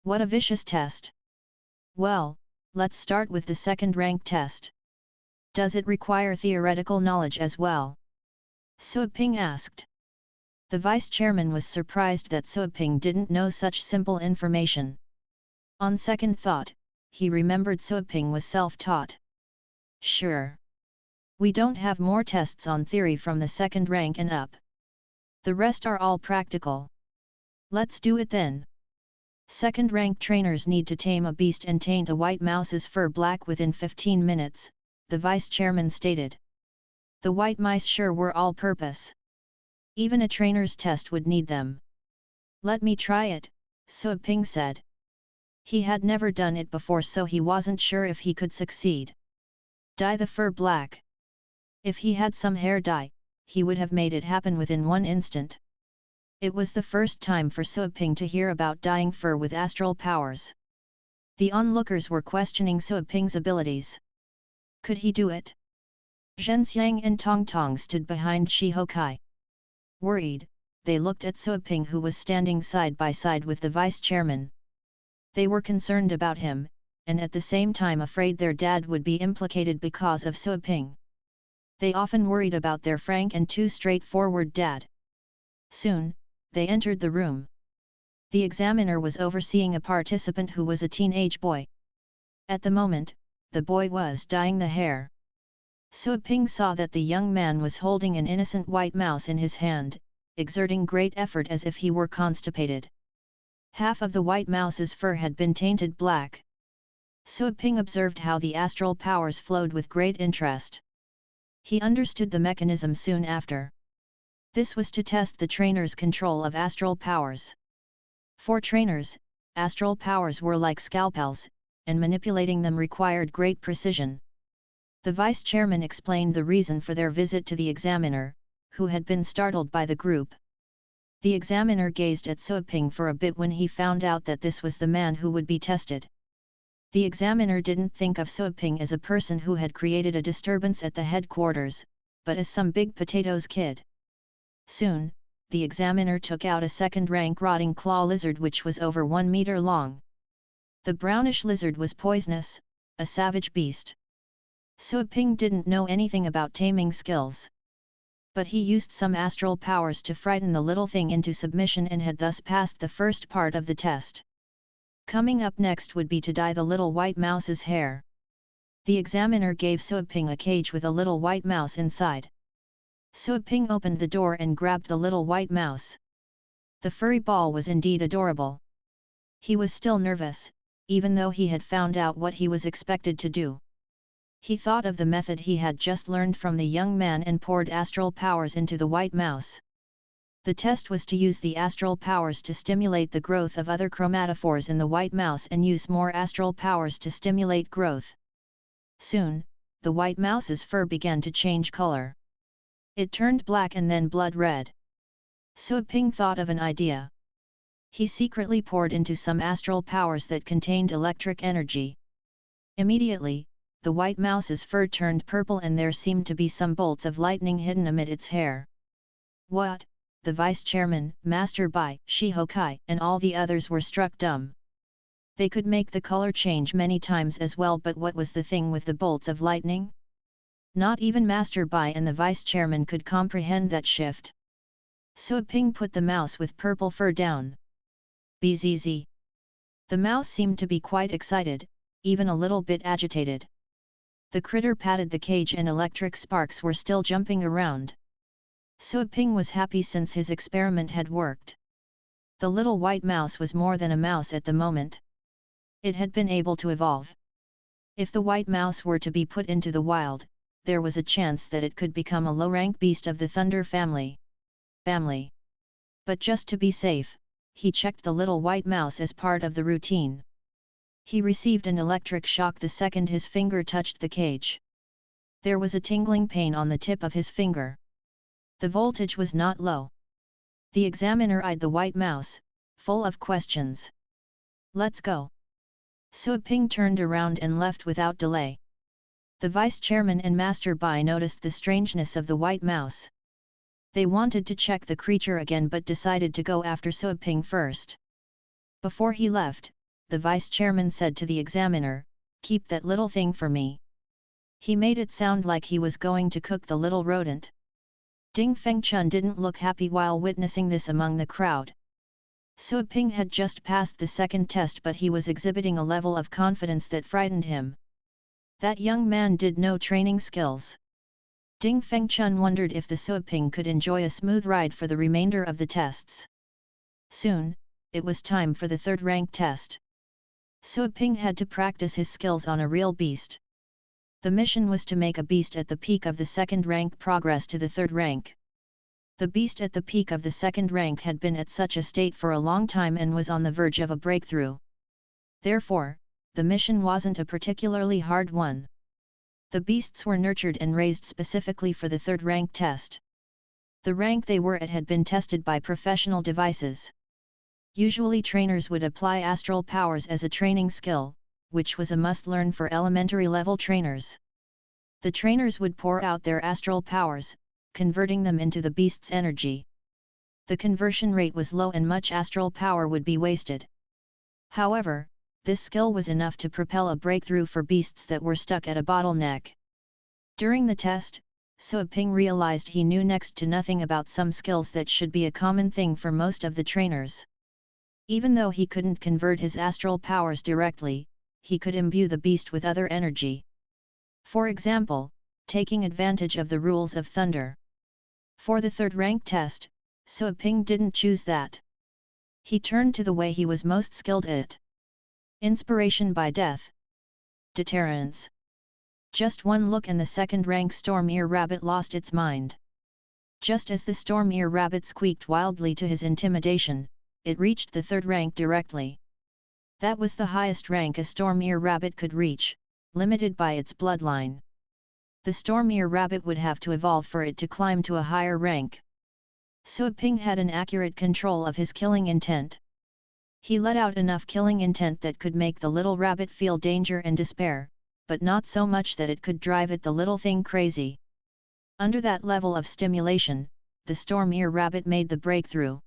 What a vicious test. Well, let's start with the second rank test. Does it require theoretical knowledge as well? Suoping asked. The vice-chairman was surprised that Suoping didn't know such simple information. On second thought, he remembered Suoping was self-taught. Sure. We don't have more tests on theory from the second rank and up. The rest are all practical. Let's do it then. Second-rank trainers need to tame a beast and taint a white mouse's fur black within 15 minutes, the vice-chairman stated. The white mice sure were all-purpose. Even a trainer's test would need them. Let me try it, Suoping said. He had never done it before, so he wasn't sure if he could succeed. Dye the fur black. If he had some hair dye, he would have made it happen within 1 instant. It was the first time for Suoping to hear about dyeing fur with astral powers. The onlookers were questioning Suoping's abilities. Could he do it? Zhenxiang and Tongtong stood behind Shihokai. Worried, they looked at Suoping, who was standing side by side with the vice-chairman. They were concerned about him, and at the same time afraid their dad would be implicated because of Suoping. They often worried about their frank and too straightforward dad. Soon, they entered the room. The examiner was overseeing a participant who was a teenage boy. At the moment, the boy was dyeing the hair. Suoping saw that the young man was holding an innocent white mouse in his hand, exerting great effort as if he were constipated. Half of the white mouse's fur had been tainted black. Suoping observed how the astral powers flowed with great interest. He understood the mechanism soon after. This was to test the trainer's control of astral powers. For trainers, astral powers were like scalpels, and manipulating them required great precision. The vice-chairman explained the reason for their visit to the examiner, who had been startled by the group. The examiner gazed at Suoping for a bit when he found out that this was the man who would be tested. The examiner didn't think of Suoping as a person who had created a disturbance at the headquarters, but as some big potatoes kid. Soon, the examiner took out a second-rank rotting claw lizard which was over 1 meter long. The brownish lizard was poisonous, a savage beast. Suoping didn't know anything about taming skills. But he used some astral powers to frighten the little thing into submission and had thus passed the first part of the test. Coming up next would be to dye the little white mouse's hair. The examiner gave Suoping a cage with a little white mouse inside. Suoping opened the door and grabbed the little white mouse. The furry ball was indeed adorable. He was still nervous, even though he had found out what he was expected to do. He thought of the method he had just learned from the young man and poured astral powers into the white mouse. The test was to use the astral powers to stimulate the growth of other chromatophores in the white mouse and use more astral powers to stimulate growth. Soon, the white mouse's fur began to change color. It turned black and then blood red. Suoping thought of an idea. He secretly poured into some astral powers that contained electric energy. Immediately, the white mouse's fur turned purple and there seemed to be some bolts of lightning hidden amid its hair. What? The vice-chairman, Master Bai, Shihokai, and all the others were struck dumb. They could make the color change many times as well, but what was the thing with the bolts of lightning? Not even Master Bai and the vice-chairman could comprehend that shift. Suoping put the mouse with purple fur down. Bzz. The mouse seemed to be quite excited, even a little bit agitated. The critter patted the cage and electric sparks were still jumping around. Suoping was happy since his experiment had worked. The little white mouse was more than a mouse at the moment. It had been able to evolve. If the white mouse were to be put into the wild, there was a chance that it could become a low-rank beast of the thunder family. But just to be safe, he checked the little white mouse as part of the routine. He received an electric shock the second his finger touched the cage. There was a tingling pain on the tip of his finger. The voltage was not low. The examiner eyed the white mouse, full of questions. Let's go. Suoping turned around and left without delay. The vice-chairman and Master Bai noticed the strangeness of the white mouse. They wanted to check the creature again but decided to go after Suoping first. Before he left, the vice-chairman said to the examiner, "Keep that little thing for me." He made it sound like he was going to cook the little rodent. Ding Fengchun didn't look happy while witnessing this among the crowd. Suoping had just passed the second test, but he was exhibiting a level of confidence that frightened him. That young man did no training skills. Ding Fengchun wondered if the Suoping could enjoy a smooth ride for the remainder of the tests. Soon, it was time for the third rank test. Suoping had to practice his skills on a real beast. The mission was to make a beast at the peak of the second rank progress to the third rank. The beast at the peak of the second rank had been at such a state for a long time and was on the verge of a breakthrough. Therefore, the mission wasn't a particularly hard one. The beasts were nurtured and raised specifically for the third rank test. The rank they were at had been tested by professional devices. Usually trainers would apply astral powers as a training skill, which was a must-learn for elementary level trainers. The trainers would pour out their astral powers, converting them into the beast's energy. The conversion rate was low and much astral power would be wasted. However, this skill was enough to propel a breakthrough for beasts that were stuck at a bottleneck. During the test, Suoping realized he knew next to nothing about some skills that should be a common thing for most of the trainers. Even though he couldn't convert his astral powers directly, he could imbue the beast with other energy. For example, taking advantage of the rules of thunder. For the third rank test, Suoping didn't choose that. He turned to the way he was most skilled at. Inspiration by death. Deterrence. Just one look and the second rank storm ear rabbit lost its mind. Just as the storm ear rabbit squeaked wildly to his intimidation, it reached the third rank directly. That was the highest rank a storm ear rabbit could reach, limited by its bloodline. The storm ear rabbit would have to evolve for it to climb to a higher rank. Suoping had an accurate control of his killing intent. He let out enough killing intent that could make the little rabbit feel danger and despair, but not so much that it could drive the little thing crazy. Under that level of stimulation, the storm ear rabbit made the breakthrough.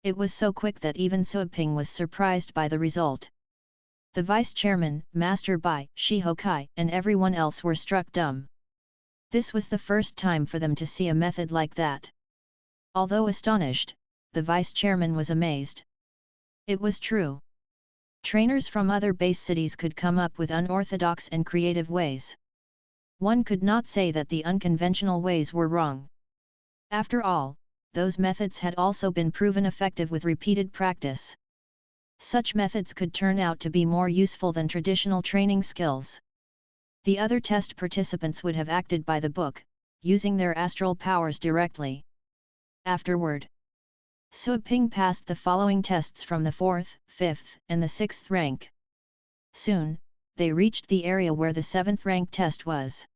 It was so quick that even Suoping was surprised by the result. The vice-chairman, Master Bai, Shihokai, and everyone else were struck dumb. This was the first time for them to see a method like that. Although astonished, the vice-chairman was amazed. It was true. Trainers from other base cities could come up with unorthodox and creative ways. One could not say that the unconventional ways were wrong. After all, those methods had also been proven effective with repeated practice. Such methods could turn out to be more useful than traditional training skills. The other test participants would have acted by the book, using their astral powers directly. Afterward, Suoping passed the following tests from the 4th, 5th, and the 6th rank. Soon, they reached the area where the 7th rank test was.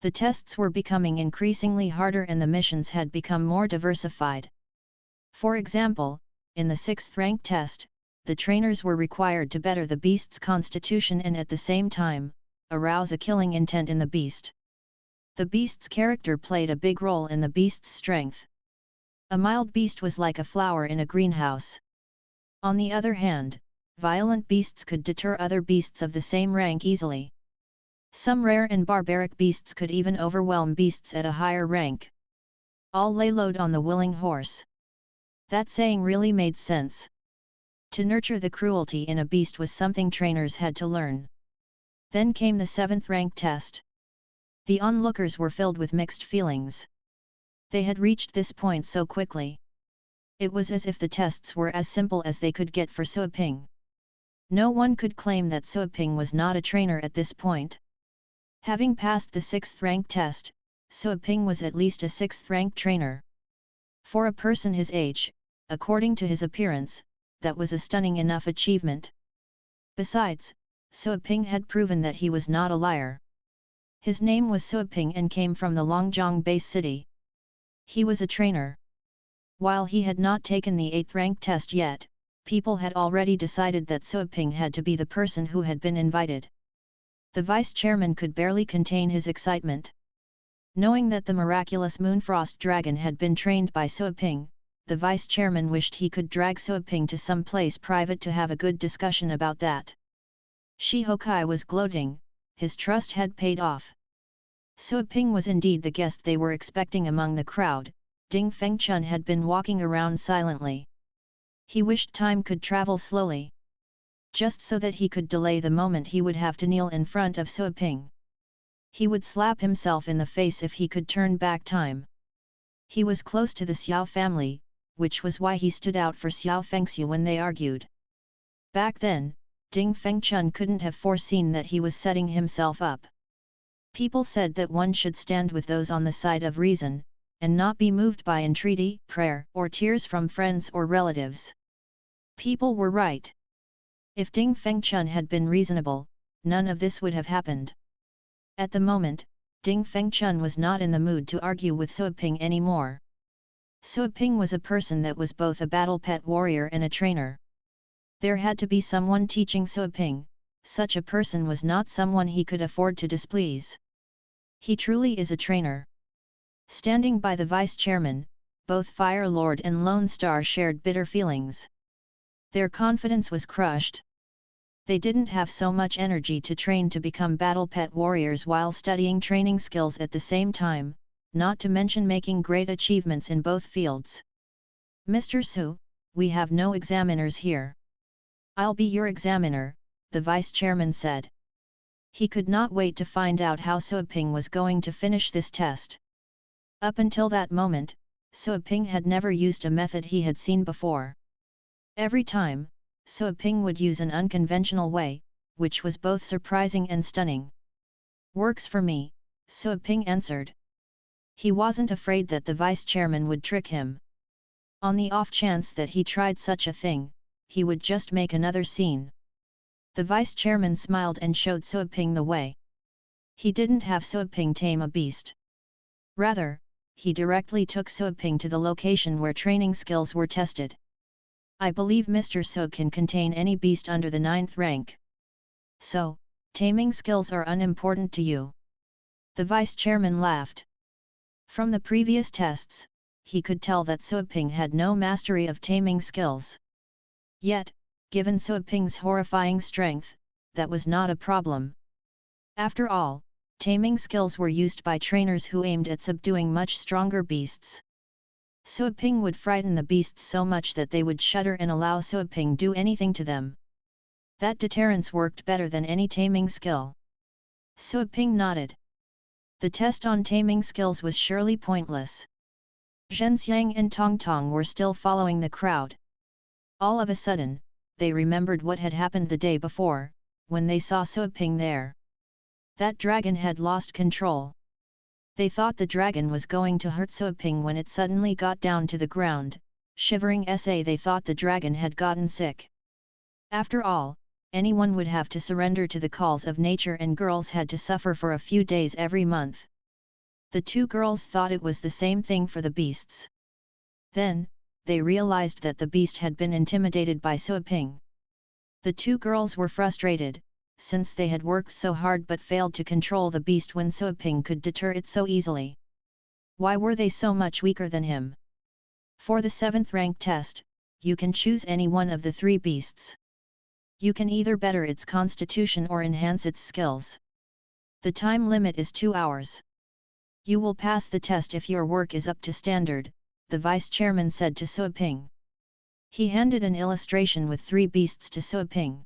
The tests were becoming increasingly harder and the missions had become more diversified. For example, in the 6th rank test, the trainers were required to better the beast's constitution and at the same time, arouse a killing intent in the beast. The beast's character played a big role in the beast's strength. A mild beast was like a flower in a greenhouse. On the other hand, violent beasts could deter other beasts of the same rank easily. Some rare and barbaric beasts could even overwhelm beasts at a higher rank. All lay low on the willing horse. That saying really made sense. To nurture the cruelty in a beast was something trainers had to learn. Then came the 7th rank test. The onlookers were filled with mixed feelings. They had reached this point so quickly. It was as if the tests were as simple as they could get for Suoping. No one could claim that Suoping was not a trainer at this point. Having passed the 6th rank test, Suoping was at least a 6th rank trainer. For a person his age, according to his appearance, that was a stunning enough achievement. Besides, Suoping had proven that he was not a liar. His name was Suoping and came from the Longjiang base city. He was a trainer. While he had not taken the 8th rank test yet, people had already decided that Suoping had to be the person who had been invited. The vice-chairman could barely contain his excitement. Knowing that the miraculous Moonfrost Dragon had been trained by Suoping, the vice-chairman wished he could drag Suoping to some place private to have a good discussion about that. Shihokai was gloating, his trust had paid off. Suo Ping was indeed the guest they were expecting among the crowd. Ding Fengchun had been walking around silently. He wished time could travel slowly, just so that he could delay the moment he would have to kneel in front of Suo Ping. He would slap himself in the face if he could turn back time. He was close to the Xiao family, which was why he stood out for Xiao Fengxiu when they argued. Back then, Ding Fengchun couldn't have foreseen that he was setting himself up. People said that one should stand with those on the side of reason, and not be moved by entreaty, prayer, or tears from friends or relatives. People were right. If Ding Fengchun had been reasonable, none of this would have happened. At the moment, Ding Fengchun was not in the mood to argue with Suo Ping anymore. Suo Ping was a person that was both a battle pet warrior and a trainer. There had to be someone teaching Suo Ping. Such a person was not someone he could afford to displease. He truly is a trainer. Standing by the vice-chairman, both Fire Lord and Lone Star shared bitter feelings. Their confidence was crushed. They didn't have so much energy to train to become battle pet warriors while studying training skills at the same time, not to mention making great achievements in both fields. Mr. Su, we have no examiners here. I'll be your examiner, the vice-chairman said. He could not wait to find out how Suo Ping was going to finish this test. Up until that moment, Suo Ping had never used a method he had seen before. Every time, Suo Ping would use an unconventional way, which was both surprising and stunning. Works for me, Suo Ping answered. He wasn't afraid that the vice-chairman would trick him. On the off chance that he tried such a thing, he would just make another scene. The vice-chairman smiled and showed Suo Ping the way. He didn't have Suo Ping tame a beast. Rather, he directly took Suo Ping to the location where training skills were tested. I believe Mr. Su can contain any beast under the 9th rank. So, taming skills are unimportant to you. The vice-chairman laughed. From the previous tests, he could tell that Suo Ping had no mastery of taming skills. Yet, given Suo Ping's horrifying strength, that was not a problem. After all, taming skills were used by trainers who aimed at subduing much stronger beasts. Suo Ping would frighten the beasts so much that they would shudder and allow Suo Ping do anything to them. That deterrence worked better than any taming skill. Suo Ping nodded. The test on taming skills was surely pointless. Zhenxiang and Tong Tong were still following the crowd. All of a sudden, they remembered what had happened the day before, when they saw Suo Ping there. That dragon had lost control. They thought the dragon was going to hurt Suo Ping when it suddenly got down to the ground, shivering they thought the dragon had gotten sick. After all, anyone would have to surrender to the calls of nature and girls had to suffer for a few days every month. The two girls thought it was the same thing for the beasts. Then, they realized that the beast had been intimidated by Suo Ping. The two girls were frustrated, since they had worked so hard but failed to control the beast when Suo Ping could deter it so easily. Why were they so much weaker than him? For the 7th rank test, you can choose any one of the 3 beasts. You can either better its constitution or enhance its skills. The time limit is 2 hours. You will pass the test if your work is up to standard, the vice-chairman said to Suo Ping. He handed an illustration with 3 beasts to Suo Ping.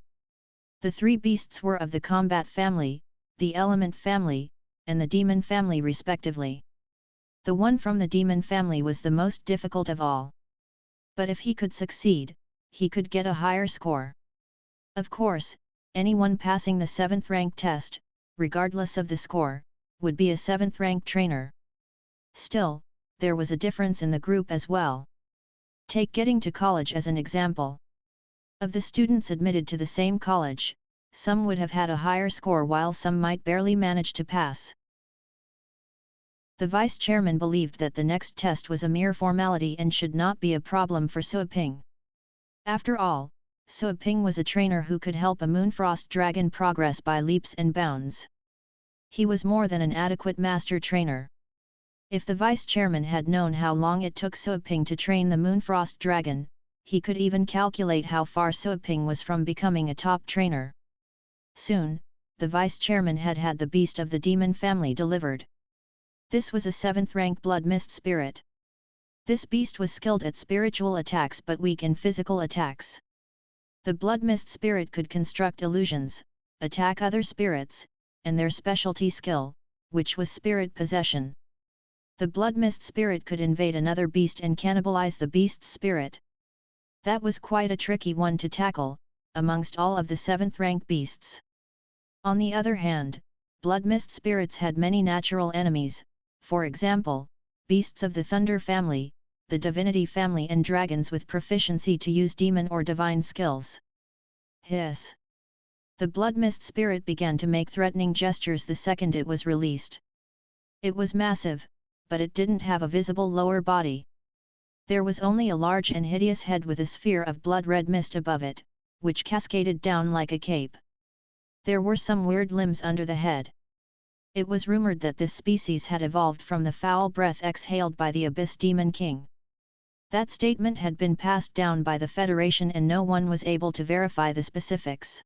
The 3 beasts were of the combat family, the element family, and the demon family respectively. The one from the demon family was the most difficult of all. But if he could succeed, he could get a higher score. Of course, anyone passing the 7th rank test, regardless of the score, would be a 7th rank trainer. Still, there was a difference in the group as well. Take getting to college as an example. Of the students admitted to the same college, some would have had a higher score while some might barely manage to pass. The vice-chairman believed that the next test was a mere formality and should not be a problem for Suo Ping. After all, Suo Ping was a trainer who could help a Moonfrost dragon progress by leaps and bounds. He was more than an adequate master trainer. If the vice-chairman had known how long it took Suo Ping to train the Moonfrost dragon, he could even calculate how far Suo Ping was from becoming a top trainer. Soon, the vice-chairman had the beast of the demon family delivered. This was a 7th rank blood mist spirit. This beast was skilled at spiritual attacks but weak in physical attacks. The blood mist spirit could construct illusions, attack other spirits, and their specialty skill, which was spirit possession. The blood mist spirit could invade another beast and cannibalize the beast's spirit. That was quite a tricky one to tackle, amongst all of the 7th rank beasts. On the other hand, blood mist spirits had many natural enemies, for example, beasts of the thunder family, the divinity family and dragons with proficiency to use demon or divine skills. Hiss! The blood mist spirit began to make threatening gestures the second it was released. It was massive, but it didn't have a visible lower body. There was only a large and hideous head with a sphere of blood-red mist above it, which cascaded down like a cape. There were some weird limbs under the head. It was rumored that this species had evolved from the foul breath exhaled by the Abyss Demon King. That statement had been passed down by the Federation and no one was able to verify the specifics.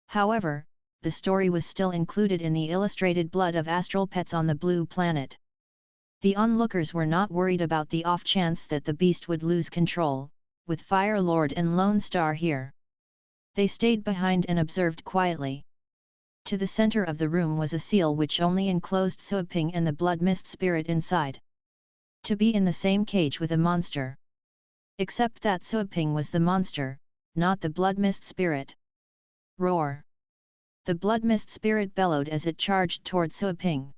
However, the story was still included in the illustrated blood of Astral Pets on the Blue Planet. The onlookers were not worried about the off chance that the beast would lose control, with Fire Lord and Lone Star here. They stayed behind and observed quietly. To the center of the room was a seal which only enclosed Suaping and the blood mist spirit inside. To be in the same cage with a monster. Except that Suaping was the monster, not the blood mist spirit. Roar! The blood mist spirit bellowed as it charged toward Suaping.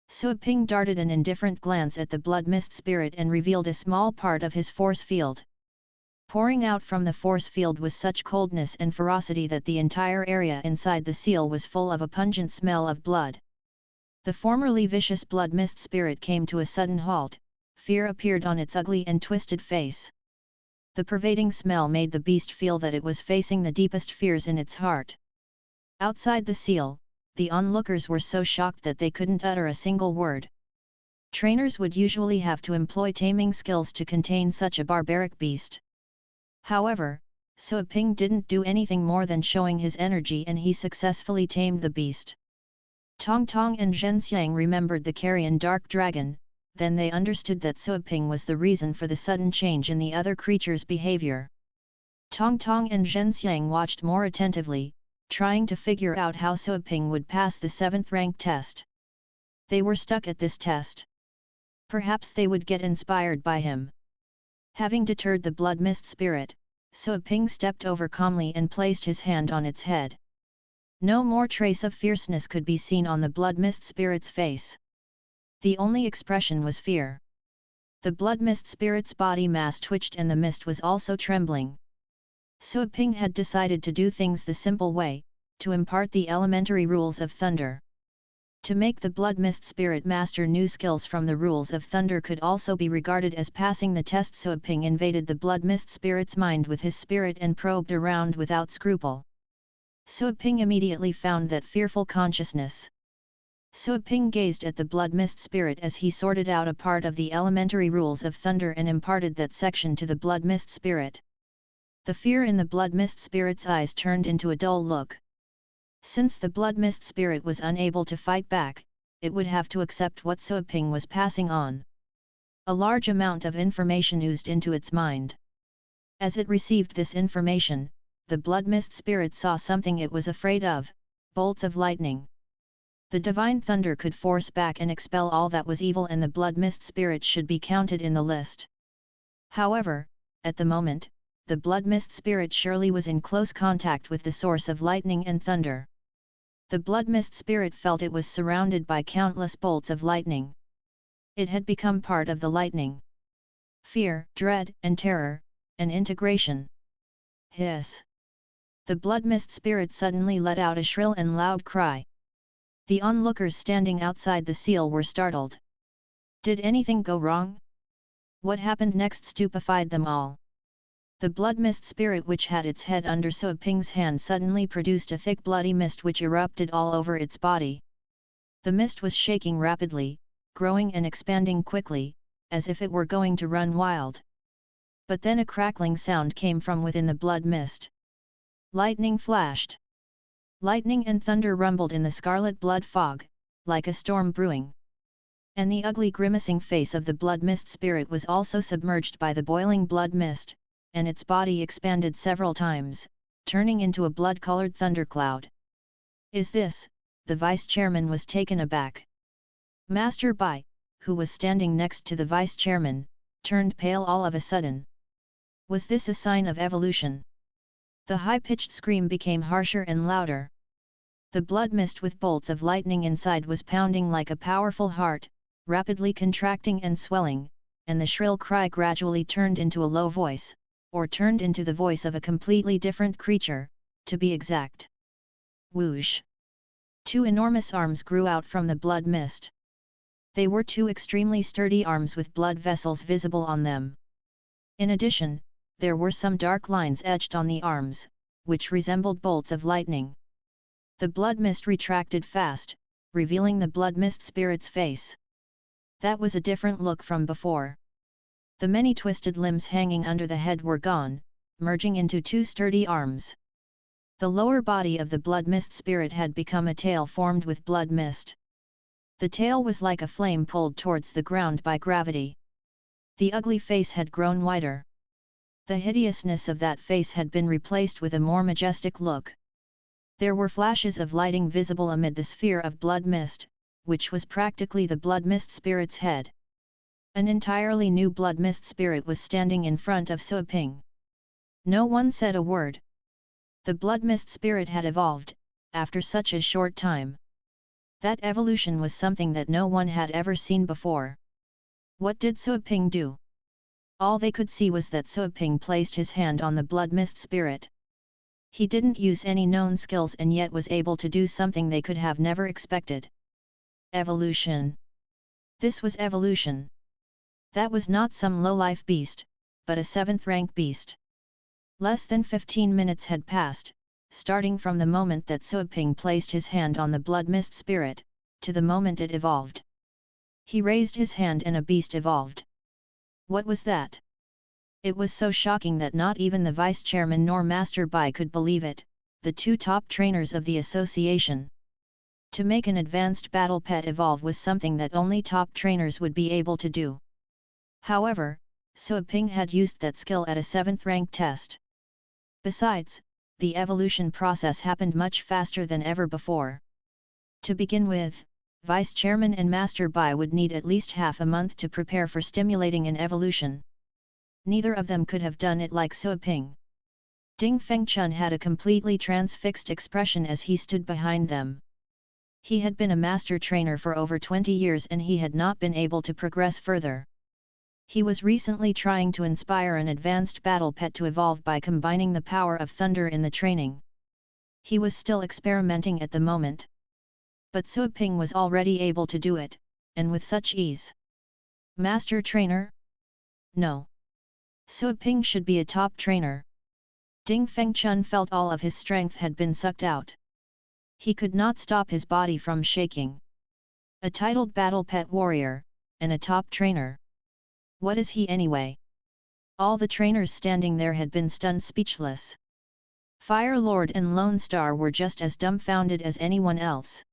Suaping darted an indifferent glance at the blood mist spirit and revealed a small part of his force field. Pouring out from the force field was such coldness and ferocity that the entire area inside the seal was full of a pungent smell of blood. The formerly vicious blood mist spirit came to a sudden halt, fear appeared on its ugly and twisted face. The pervading smell made the beast feel that it was facing the deepest fears in its heart. Outside the seal, the onlookers were so shocked that they couldn't utter a single word. Trainers would usually have to employ taming skills to contain such a barbaric beast. However, Suaping didn't do anything more than showing his energy and he successfully tamed the beast. Tong Tong and Zhenxiang remembered the carrion dark dragon, then they understood that Suaping was the reason for the sudden change in the other creature's behavior. Tong Tong and Zhenxiang watched more attentively, trying to figure out how Suaping would pass the 7th rank test. They were stuck at this test. Perhaps they would get inspired by him. Having deterred the blood mist spirit, Suaping stepped over calmly and placed his hand on its head. No more trace of fierceness could be seen on the blood mist spirit's face. The only expression was fear. The blood mist spirit's body mass twitched and the mist was also trembling. Suaping had decided to do things the simple way, to impart the elementary rules of thunder. To make the blood mist spirit master new skills from the rules of thunder could also be regarded as passing the test. Suaping invaded the blood mist spirit's mind with his spirit and probed around without scruple. Suaping immediately found that fearful consciousness. Suaping gazed at the blood mist spirit as he sorted out a part of the elementary rules of thunder and imparted that section to the blood mist spirit. The fear in the blood mist spirit's eyes turned into a dull look. Since the blood mist spirit was unable to fight back, it would have to accept what Suaping was passing on. A large amount of information oozed into its mind. As it received this information, the blood mist spirit saw something it was afraid of: bolts of lightning. The divine thunder could force back and expel all that was evil and the blood mist spirit should be counted in the list. However, at the moment, the blood mist spirit surely was in close contact with the source of lightning and thunder. The blood mist spirit felt it was surrounded by countless bolts of lightning. It had become part of the lightning. Fear, dread, and terror, and integration. Hiss! The blood mist spirit suddenly let out a shrill and loud cry. The onlookers standing outside the seal were startled. Did anything go wrong? What happened next stupefied them all. The blood mist spirit, which had its head under Suaping's hand, suddenly produced a thick bloody mist which erupted all over its body. The mist was shaking rapidly, growing and expanding quickly, as if it were going to run wild. But then a crackling sound came from within the blood mist. Lightning flashed. Lightning and thunder rumbled in the scarlet blood fog, like a storm brewing. And the ugly grimacing face of the blood mist spirit was also submerged by the boiling blood mist, and its body expanded several times, turning into a blood-colored thundercloud. Is this? The vice-chairman was taken aback. Master Bai, who was standing next to the vice-chairman, turned pale all of a sudden. Was this a sign of evolution? The high-pitched scream became harsher and louder. The blood mist with bolts of lightning inside was pounding like a powerful heart, rapidly contracting and swelling, and the shrill cry gradually turned into a low voice, or turned into the voice of a completely different creature, to be exact. Whoosh! 2 enormous arms grew out from the blood mist. They were 2 extremely sturdy arms with blood vessels visible on them. In addition, there were some dark lines etched on the arms, which resembled bolts of lightning. The blood mist retracted fast, revealing the blood mist spirit's face. That was a different look from before. The many twisted limbs hanging under the head were gone, merging into 2 sturdy arms. The lower body of the blood mist spirit had become a tail formed with blood mist. The tail was like a flame pulled towards the ground by gravity. The ugly face had grown wider. The hideousness of that face had been replaced with a more majestic look. There were flashes of lighting visible amid the sphere of blood mist, which was practically the blood mist spirit's head. An entirely new blood mist spirit was standing in front of Suo Ping. No one said a word. The blood mist spirit had evolved, after such a short time. That evolution was something that no one had ever seen before. What did Suo Ping do? All they could see was that Suo Ping placed his hand on the blood mist spirit. He didn't use any known skills and yet was able to do something they could have never expected. Evolution. This was evolution. That was not some low-life beast, but a 7th-rank beast. Less than 15 minutes had passed, starting from the moment that Suo Ping placed his hand on the blood mist spirit, to the moment it evolved. He raised his hand and a beast evolved. What was that? It was so shocking that not even the vice-chairman nor Master Bai could believe it, the 2 top trainers of the association. To make an advanced battle pet evolve was something that only top trainers would be able to do. However, Suo Ping had used that skill at a 7th-rank test. Besides, the evolution process happened much faster than ever before. To begin with, Vice-Chairman and Master Bai would need at least half a month to prepare for stimulating an evolution. Neither of them could have done it like Suo Ping. Ding Fengchun had a completely transfixed expression as he stood behind them. He had been a master trainer for over 20 years and he had not been able to progress further. He was recently trying to inspire an advanced battle pet to evolve by combining the power of thunder in the training. He was still experimenting at the moment. But Suo Ping was already able to do it, and with such ease. Master trainer? No. Suo Ping should be a top trainer. Ding Fengchun felt all of his strength had been sucked out. He could not stop his body from shaking. A titled battle pet warrior, and a top trainer. What is he anyway? All the trainers standing there had been stunned speechless. Fire Lord and Lone Star were just as dumbfounded as anyone else.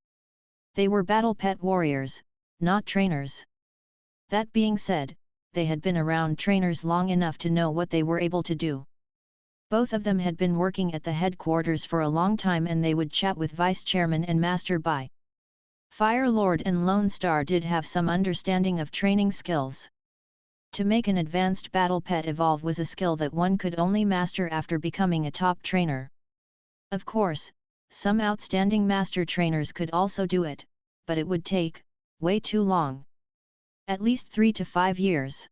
They were battle pet warriors, not trainers. That being said, they had been around trainers long enough to know what they were able to do. Both of them had been working at the headquarters for a long time and they would chat with Vice Chairman and Master Bai. Fire Lord and Lone Star did have some understanding of training skills. To make an advanced battle pet evolve was a skill that one could only master after becoming a top trainer. Of course, some outstanding master trainers could also do it, but it would take way too long. At least 3 to 5 years.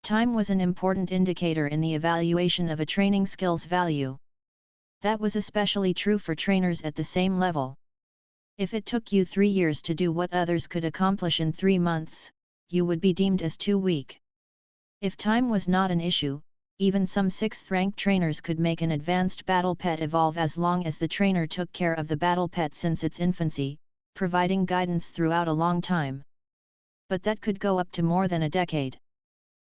Time was an important indicator in the evaluation of a training skill's value. That was especially true for trainers at the same level. If it took you 3 years to do what others could accomplish in 3 months, you would be deemed as too weak. If time was not an issue, even some 6th-rank trainers could make an advanced battle pet evolve as long as the trainer took care of the battle pet since its infancy, providing guidance throughout a long time. But that could go up to more than a decade.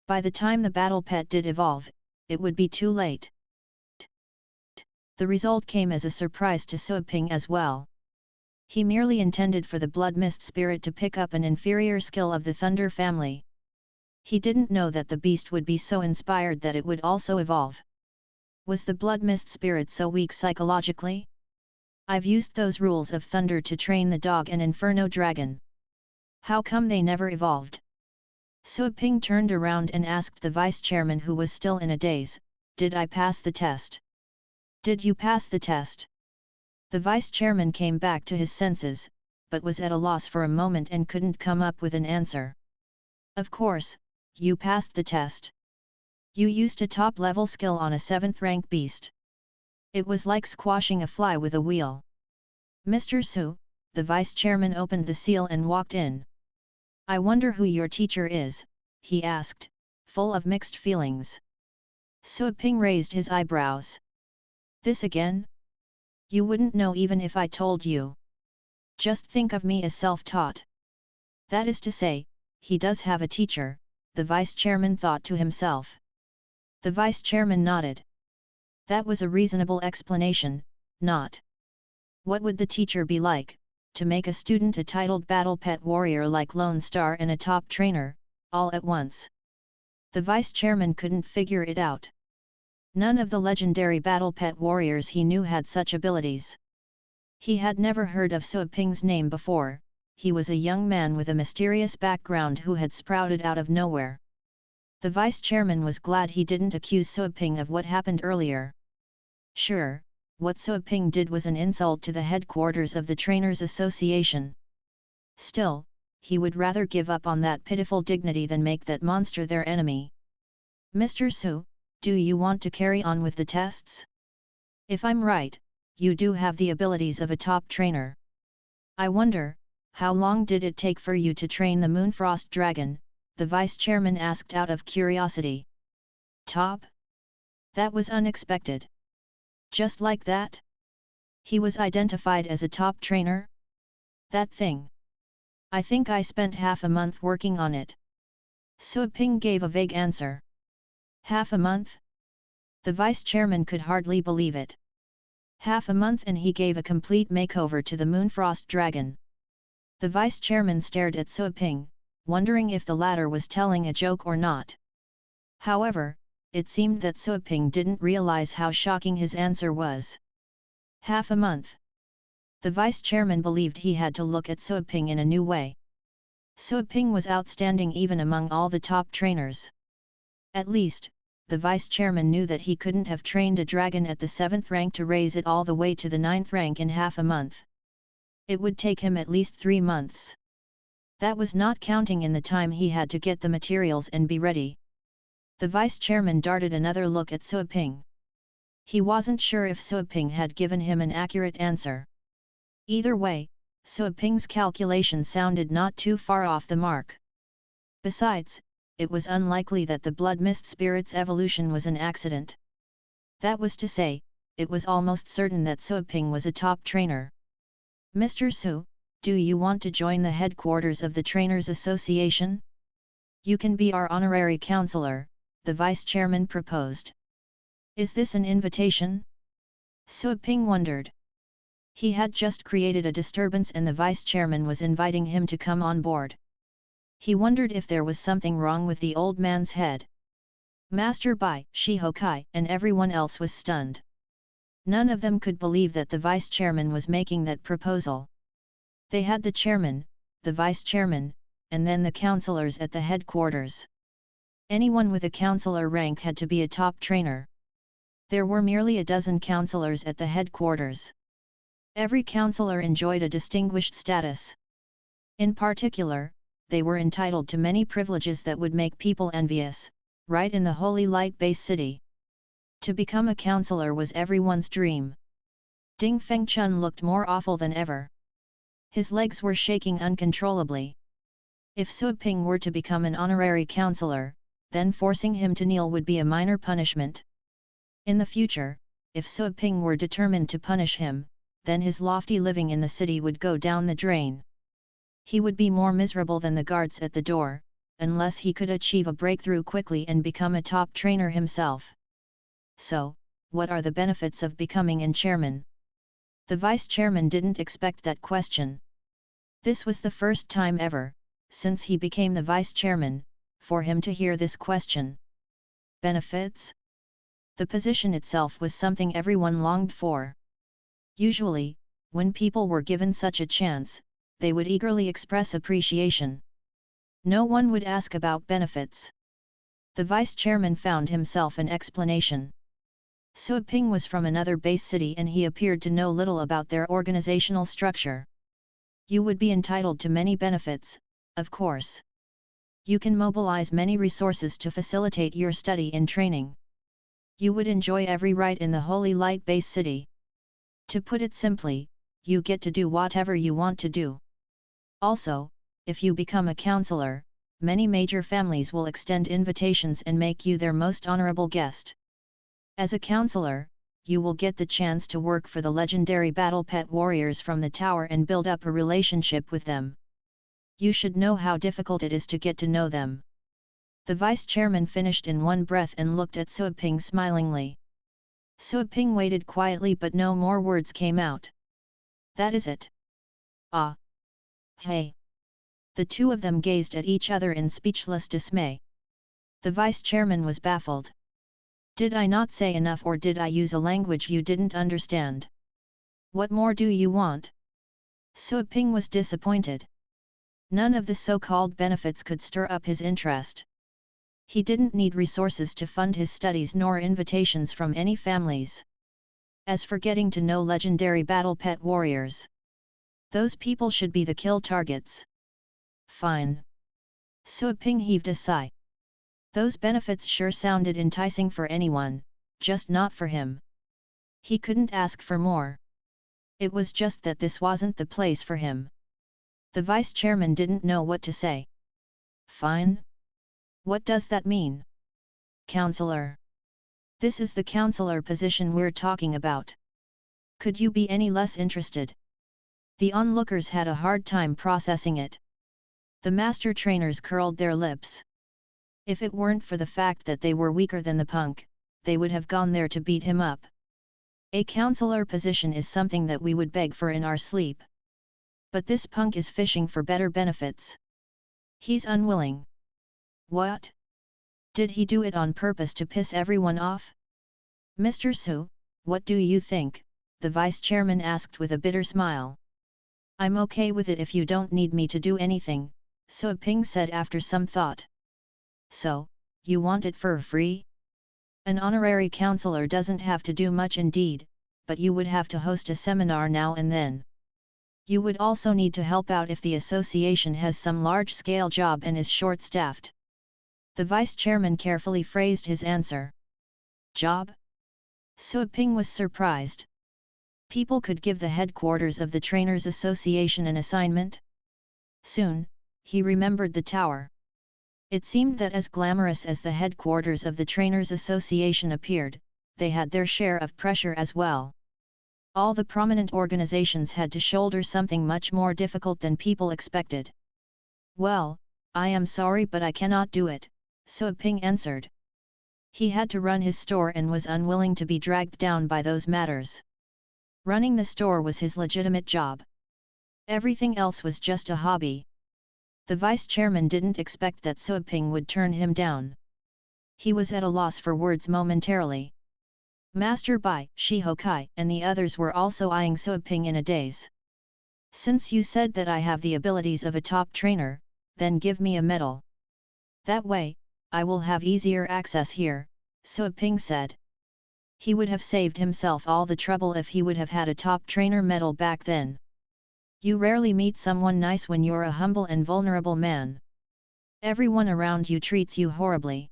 By the time the battle pet did evolve, it would be too late. The result came as a surprise to Suo Ping as well. He merely intended for the blood mist spirit to pick up an inferior skill of the thunder family. He didn't know that the beast would be so inspired that it would also evolve. Was the blood mist spirit so weak psychologically? I've used those rules of thunder to train the dog and inferno dragon. How come they never evolved? Su Ping turned around and asked the vice chairman, who was still in a daze, "Did I pass the test?" "Did you pass the test?" The vice chairman came back to his senses, but was at a loss for a moment and couldn't come up with an answer. "Of course, you passed the test. You used a top-level skill on a 7th rank beast. It was like squashing a fly with a wheel." "Mr. Su," the vice chairman opened the seal and walked in. "I wonder who your teacher is," he asked, full of mixed feelings. Su Ping raised his eyebrows. "This again? You wouldn't know even if I told you. Just think of me as self-taught." "That is to say, he does have a teacher," the vice chairman thought to himself. The vice chairman nodded. That was a reasonable explanation, not? What would the teacher be like, to make a student a titled battle pet warrior like Lone Star and a top trainer, all at once? The vice chairman couldn't figure it out. None of the legendary battle pet warriors he knew had such abilities. He had never heard of Su Ping's name before. He was a young man with a mysterious background who had sprouted out of nowhere. The vice chairman was glad he didn't accuse Su Ping of what happened earlier. Sure, what Su Ping did was an insult to the headquarters of the Trainers Association. Still, he would rather give up on that pitiful dignity than make that monster their enemy. "Mr. Su, do you want to carry on with the tests? If I'm right, you do have the abilities of a top trainer. I wonder, how long did it take for you to train the Moonfrost Dragon?" the vice chairman asked out of curiosity. "Top? That was unexpected. Just like that? He was identified as a top trainer? That thing. I think I spent half a month working on it." Su Ping gave a vague answer. Half a month? The vice chairman could hardly believe it. Half a month and he gave a complete makeover to the Moonfrost Dragon. The vice chairman stared at Su Ping, wondering if the latter was telling a joke or not. However, it seemed that Su Ping didn't realize how shocking his answer was. Half a month. The vice chairman believed he had to look at Su Ping in a new way. Su Ping was outstanding even among all the top trainers. At least, the vice chairman knew that he couldn't have trained a dragon at the 7th rank to raise it all the way to the 9th rank in half a month. It would take him at least 3 months. That was not counting in the time he had to get the materials and be ready. The vice chairman darted another look at Su Ping. He wasn't sure if Su Ping had given him an accurate answer. Either way, Su Ping's calculation sounded not too far off the mark. Besides, it was unlikely that the blood mist spirit's evolution was an accident. That was to say, it was almost certain that Su Ping was a top trainer. "Mr. Su, do you want to join the headquarters of the Trainers Association? You can be our honorary counselor," the vice chairman proposed. "Is this an invitation?" Su Ping wondered. He had just created a disturbance and the vice chairman was inviting him to come on board. He wondered if there was something wrong with the old man's head. Master Bai, Shihokai, and everyone else was stunned. None of them could believe that the vice chairman was making that proposal. They had the chairman, the vice chairman, and then the counselors at the headquarters. Anyone with a counselor rank had to be a top trainer. There were merely a dozen counselors at the headquarters. Every counselor enjoyed a distinguished status. In particular, they were entitled to many privileges that would make people envious, right in the Holy Light Base City. To become a counselor was everyone's dream. Ding Fengchun looked more awful than ever. His legs were shaking uncontrollably. If Su Ping were to become an honorary counselor, then forcing him to kneel would be a minor punishment. In the future, if Su Ping were determined to punish him, then his lofty living in the city would go down the drain. He would be more miserable than the guards at the door, unless he could achieve a breakthrough quickly and become a top trainer himself. So, what are the benefits of becoming an chairman? The vice chairman didn't expect that question. This was the first time ever, since he became the vice chairman, for him to hear this question. Benefits? The position itself was something everyone longed for. Usually, when people were given such a chance, they would eagerly express appreciation. No one would ask about benefits. The vice chairman found himself an explanation. Suiping was from another base city and he appeared to know little about their organizational structure. You would be entitled to many benefits, of course. You can mobilize many resources to facilitate your study and training. You would enjoy every right in the Holy Light base city. To put it simply, you get to do whatever you want to do. Also, if you become a counselor, many major families will extend invitations and make you their most honorable guest. As a counselor, you will get the chance to work for the legendary battle pet warriors from the tower and build up a relationship with them. You should know how difficult it is to get to know them. The vice chairman finished in one breath and looked at Suiping smilingly. Suiping waited quietly but no more words came out. That is it. Ah. Hey. The two of them gazed at each other in speechless dismay. The vice chairman was baffled. Did I not say enough or did I use a language you didn't understand? What more do you want? Suiping was disappointed. None of the so-called benefits could stir up his interest. He didn't need resources to fund his studies nor invitations from any families. As for getting to know legendary battle pet warriors, those people should be the kill targets. Fine. Suiping heaved a sigh. Those benefits sure sounded enticing for anyone, just not for him. He couldn't ask for more. It was just that this wasn't the place for him. The vice chairman didn't know what to say. Fine? What does that mean? Counselor. This is the counselor position we're talking about. Could you be any less interested? The onlookers had a hard time processing it. The master trainers curled their lips. If it weren't for the fact that they were weaker than the punk, they would have gone there to beat him up. A counselor position is something that we would beg for in our sleep. But this punk is fishing for better benefits. He's unwilling. What? Did he do it on purpose to piss everyone off? Mr. Su, what do you think? The vice chairman asked with a bitter smile. I'm okay with it if you don't need me to do anything, Suiping said after some thought. So, you want it for free? An honorary counselor doesn't have to do much indeed, but you would have to host a seminar now and then. You would also need to help out if the association has some large-scale job and is short-staffed. The vice chairman carefully phrased his answer. Job? Suiping was surprised. People could give the headquarters of the Trainers Association an assignment? Soon, he remembered the tower. It seemed that as glamorous as the headquarters of the Trainers Association appeared, they had their share of pressure as well. All the prominent organizations had to shoulder something much more difficult than people expected. Well, I am sorry but I cannot do it, Suiping answered. He had to run his store and was unwilling to be dragged down by those matters. Running the store was his legitimate job. Everything else was just a hobby. The vice chairman didn't expect that Suiping would turn him down. He was at a loss for words momentarily. Master Bai, Shihokai and the others were also eyeing Suiping in a daze. Since you said that I have the abilities of a top trainer, then give me a medal. That way, I will have easier access here, Suiping said. He would have saved himself all the trouble if he would have had a top trainer medal back then. You rarely meet someone nice when you're a humble and vulnerable man. Everyone around you treats you horribly.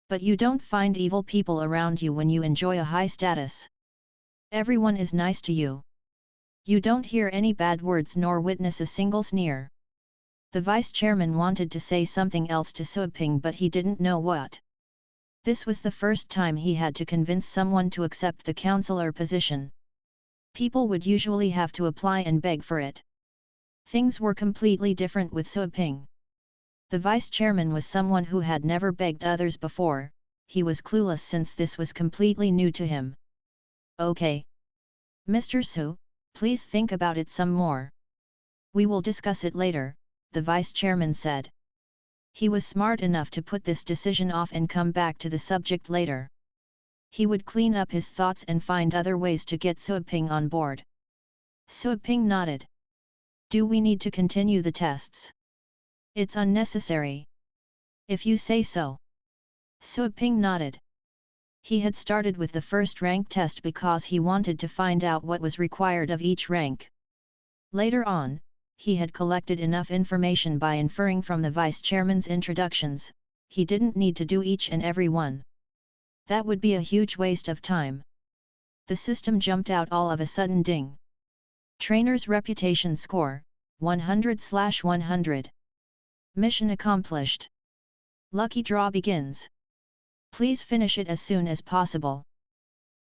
But you don't find evil people around you when you enjoy a high status. Everyone is nice to you. You don't hear any bad words nor witness a single sneer. The vice chairman wanted to say something else to Suiping but he didn't know what. This was the first time he had to convince someone to accept the counselor position. People would usually have to apply and beg for it. Things were completely different with Suiping. The vice chairman was someone who had never begged others before, he was clueless since this was completely new to him. Okay. Mr. Su, Please think about it some more. We will discuss it later, the vice chairman said. He was smart enough to put this decision off and come back to the subject later. He would clean up his thoughts and find other ways to get Suaping on board. Suaping nodded. Do we need to continue the tests? It's unnecessary. If you say so. Suaping nodded. He had started with the first rank test because he wanted to find out what was required of each rank. Later on, he had collected enough information by inferring from the vice chairman's introductions, he didn't need to do each and every one. That would be a huge waste of time. The system jumped out all of a sudden. Ding. Trainer's reputation score, 100/100. Mission accomplished. Lucky draw begins. Please finish it as soon as possible.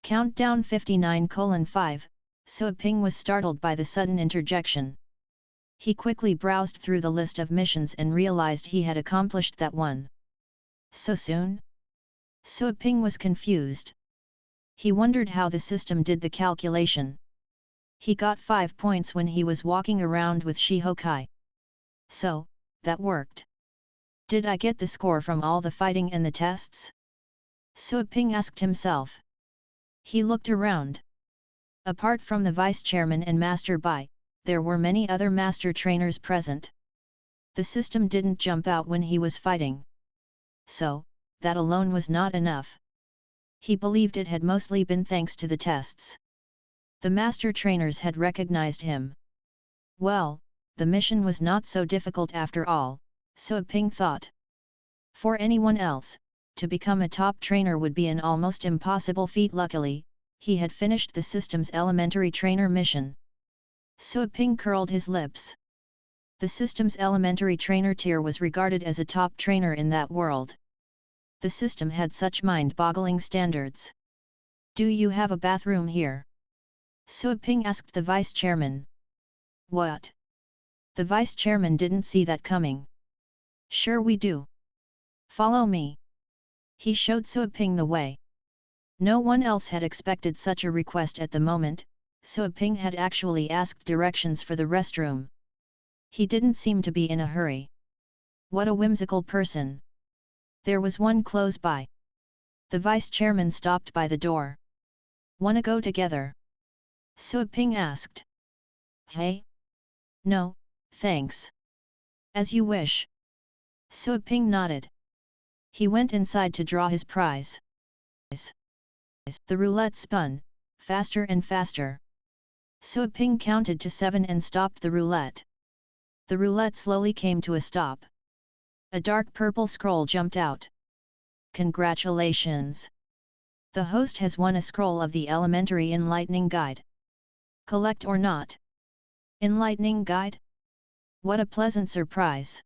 Countdown 59:5, Suaping was startled by the sudden interjection. He quickly browsed through the list of missions and realized he had accomplished that one. So soon? Suaping was confused. He wondered how the system did the calculation. He got 5 points when he was walking around with Shihokai. So, that worked. Did I get the score from all the fighting and the tests? Suaping asked himself. He looked around. Apart from the vice chairman and Master Bai, there were many other master trainers present. The system didn't jump out when he was fighting. So, that alone was not enough. He believed it had mostly been thanks to the tests. The master trainers had recognized him. Well, the mission was not so difficult after all, Suaping thought. For anyone else, to become a top trainer would be an almost impossible feat. Luckily, he had finished the system's elementary trainer mission. Suaping curled his lips. The system's elementary trainer tier was regarded as a top trainer in that world. The system had such mind-boggling standards. Do you have a bathroom here? Suaping asked the vice chairman. What? The vice chairman didn't see that coming. Sure we do. Follow me. He showed Suaping the way. No one else had expected such a request at the moment. Suaping had actually asked directions for the restroom. He didn't seem to be in a hurry. What a whimsical person. There was one close by. The vice chairman stopped by the door. Wanna go together? Suaping asked. Hey? No, thanks. As you wish. Suaping nodded. He went inside to draw his prize. The roulette spun, faster and faster. Suaping counted to 7 and stopped the roulette. The roulette slowly came to a stop. A dark purple scroll jumped out. Congratulations! The host has won a scroll of the Elementary Enlightening Guide. Collect or not? Enlightening Guide? What a pleasant surprise!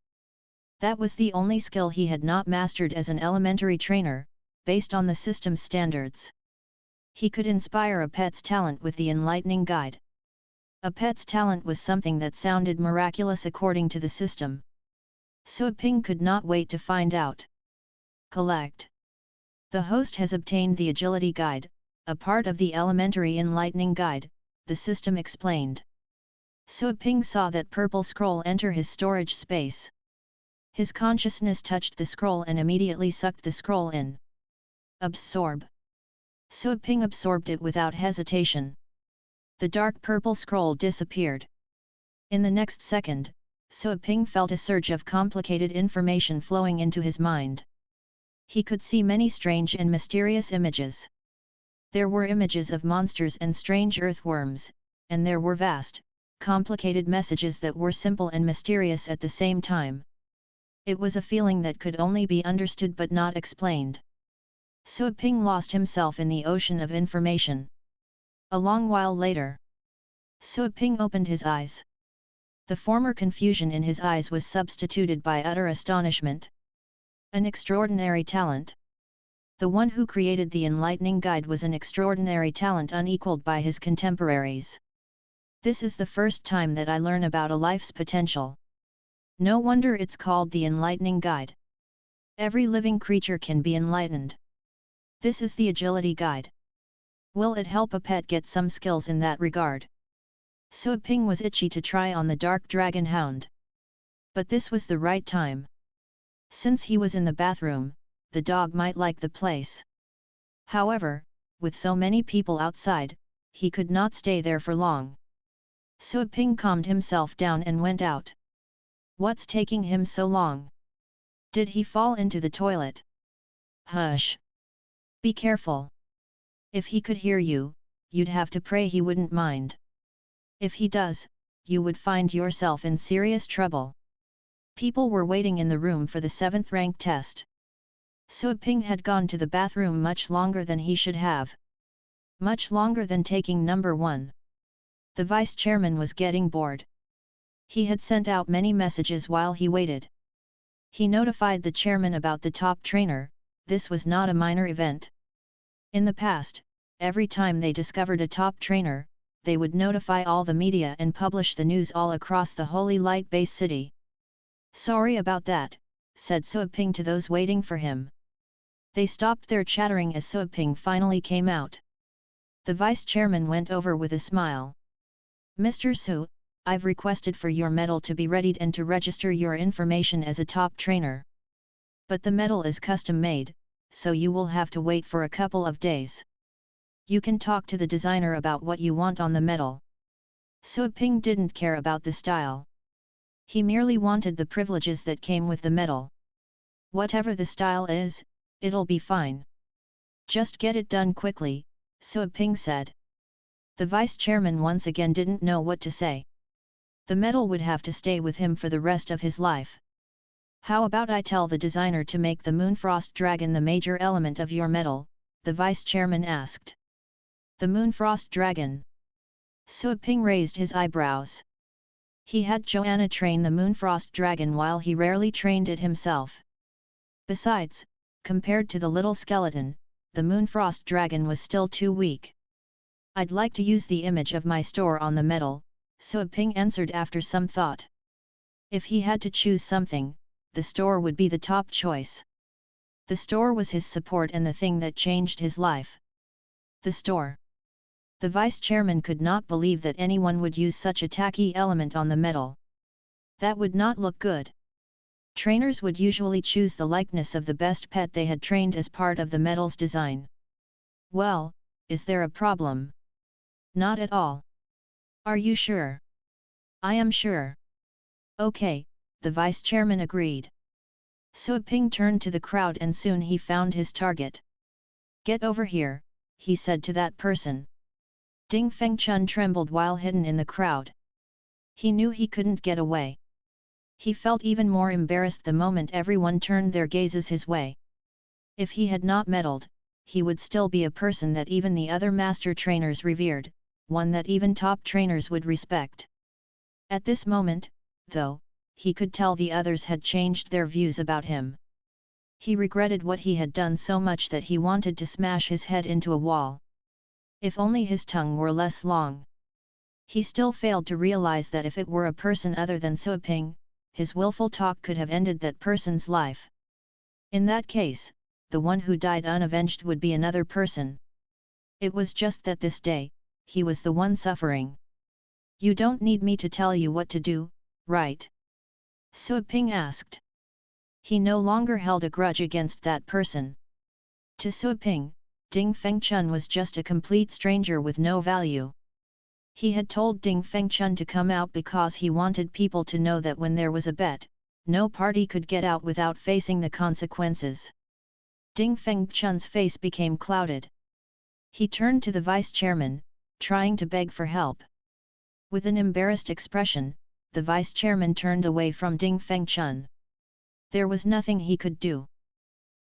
That was the only skill he had not mastered as an elementary trainer, based on the system's standards. He could inspire a pet's talent with the Enlightening Guide. A pet's talent was something that sounded miraculous according to the system. Suaping could not wait to find out. Collect. The host has obtained the Agility Guide, a part of the Elementary Enlightening Guide, the system explained. Suaping saw that purple scroll enter his storage space. His consciousness touched the scroll and immediately sucked the scroll in. Absorb. Suaping absorbed it without hesitation. The dark purple scroll disappeared. In the next second, Suaping felt a surge of complicated information flowing into his mind. He could see many strange and mysterious images. There were images of monsters and strange earthworms, and there were vast, complicated messages that were simple and mysterious at the same time. It was a feeling that could only be understood but not explained. Suaping lost himself in the ocean of information. A long while later, Suaping opened his eyes. The former confusion in his eyes was substituted by utter astonishment. An extraordinary talent. The one who created the Enlightening Guide was an extraordinary talent unequaled by his contemporaries. This is the first time that I learn about a life's potential. No wonder it's called the Enlightening Guide. Every living creature can be enlightened. This is the Agility Guide. Will it help a pet get some skills in that regard? Suo Ping was itchy to try on the dark dragon hound. But this was the right time. Since he was in the bathroom, the dog might like the place. However, with so many people outside, he could not stay there for long. Suo Ping calmed himself down and went out. What's taking him so long? Did he fall into the toilet? Hush! Be careful. If he could hear you, you'd have to pray he wouldn't mind. If he does, you would find yourself in serious trouble. People were waiting in the room for the 7th rank test. Suo Ping had gone to the bathroom much longer than he should have. Much longer than taking number 1. The vice chairman was getting bored. He had sent out many messages while he waited. He notified the chairman about the top trainer. This was not a minor event. In the past, every time they discovered a top trainer, they would notify all the media and publish the news all across the Holy Light Base City. Sorry about that, said Suo Ping to those waiting for him. They stopped their chattering as Suo Ping finally came out. The vice chairman went over with a smile. Mr. Su, I've requested for your medal to be readied and to register your information as a top trainer. But the medal is custom made, so you will have to wait for a couple of days. You can talk to the designer about what you want on the medal. Suo Ping didn't care about the style. He merely wanted the privileges that came with the medal. Whatever the style is, it'll be fine. Just get it done quickly, Suo Ping said. The vice chairman once again didn't know what to say. The medal would have to stay with him for the rest of his life. How about I tell the designer to make the Moonfrost Dragon the major element of your medal? The vice chairman asked. The Moonfrost Dragon. Suo Ping raised his eyebrows. He had Joanna train the Moonfrost Dragon while he rarely trained it himself. Besides, compared to the little skeleton, the Moonfrost Dragon was still too weak. I'd like to use the image of my store on the medal, Suo Ping answered after some thought. If he had to choose something, the store would be the top choice. The store was his support and the thing that changed his life. The store. The vice chairman could not believe that anyone would use such a tacky element on the medal. That would not look good. Trainers would usually choose the likeness of the best pet they had trained as part of the medal's design. Well, is there a problem? Not at all. Are you sure? I am sure. Okay, the vice chairman agreed. Suo Ping turned to the crowd and soon he found his target. Get over here, he said to that person. Ding Fengchun trembled while hidden in the crowd. He knew he couldn't get away. He felt even more embarrassed the moment everyone turned their gazes his way. If he had not meddled, he would still be a person that even the other master trainers revered, one that even top trainers would respect. At this moment, though, he could tell the others had changed their views about him. He regretted what he had done so much that he wanted to smash his head into a wall. If only his tongue were less long. He still failed to realize that if it were a person other than Suo Ping, his willful talk could have ended that person's life. In that case, the one who died unavenged would be another person. It was just that this day, he was the one suffering. You don't need me to tell you what to do, right? Suo Ping asked. He no longer held a grudge against that person. To Suo Ping, Ding Fengchun was just a complete stranger with no value. He had told Ding Fengchun to come out because he wanted people to know that when there was a bet, no party could get out without facing the consequences. Ding Fengchun's face became clouded. He turned to the vice chairman, trying to beg for help. With an embarrassed expression, the vice chairman turned away from Ding Fengchun. There was nothing he could do.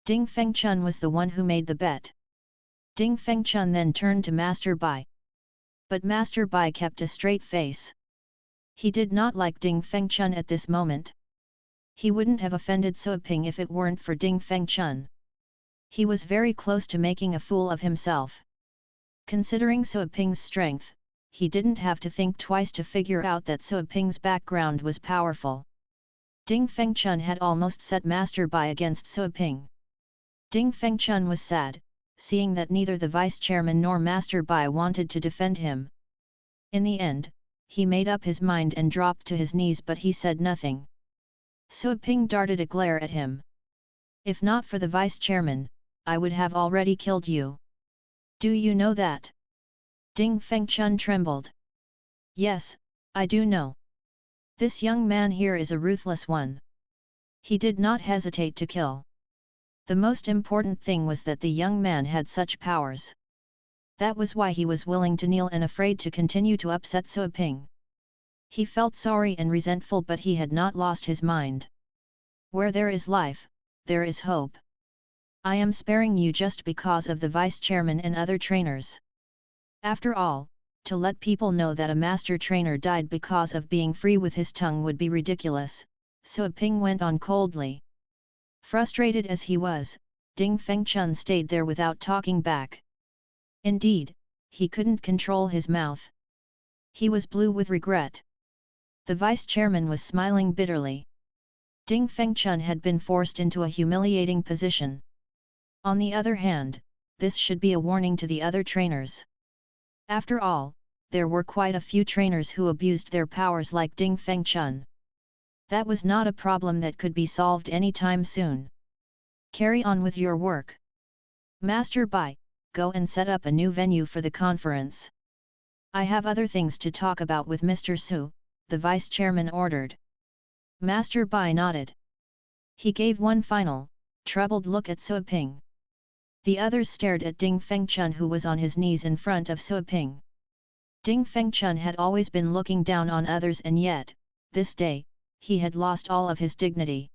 Ding Fengchun was the one who made the bet. Ding Fengchun then turned to Master Bai. But Master Bai kept a straight face. He did not like Ding Fengchun at this moment. He wouldn't have offended Suo Ping if it weren't for Ding Fengchun. He was very close to making a fool of himself. Considering Suo Ping's strength, he didn't have to think twice to figure out that Suo Ping's background was powerful. Ding Fengchun had almost set Master Bai against Suo Ping. Ding Fengchun was sad, seeing that neither the vice chairman nor Master Bai wanted to defend him. In the end, he made up his mind and dropped to his knees, but he said nothing. Sui Ping darted a glare at him. If not for the vice-chairman, I would have already killed you. Do you know that? Ding Fengchun trembled. Yes, I do know. This young man here is a ruthless one. He did not hesitate to kill. The most important thing was that the young man had such powers. That was why he was willing to kneel and afraid to continue to upset Sui Ping. He felt sorry and resentful, but he had not lost his mind. Where there is life, there is hope. I am sparing you just because of the vice-chairman and other trainers. After all, to let people know that a master trainer died because of being free with his tongue would be ridiculous, Sui Ping went on coldly. Frustrated as he was, Ding Fengchun stayed there without talking back. Indeed, he couldn't control his mouth. He was blue with regret. The vice-chairman was smiling bitterly. Ding Fengchun had been forced into a humiliating position. On the other hand, this should be a warning to the other trainers. After all, there were quite a few trainers who abused their powers like Ding Fengchun. That was not a problem that could be solved anytime soon. Carry on with your work. Master Bai, go and set up a new venue for the conference. I have other things to talk about with Mr. Su, the vice-chairman ordered. Master Bai nodded. He gave one final, troubled look at Sui Ping. The others stared at Ding Fengchun, who was on his knees in front of Sui Ping. Ding Fengchun had always been looking down on others, and yet, this day, he had lost all of his dignity.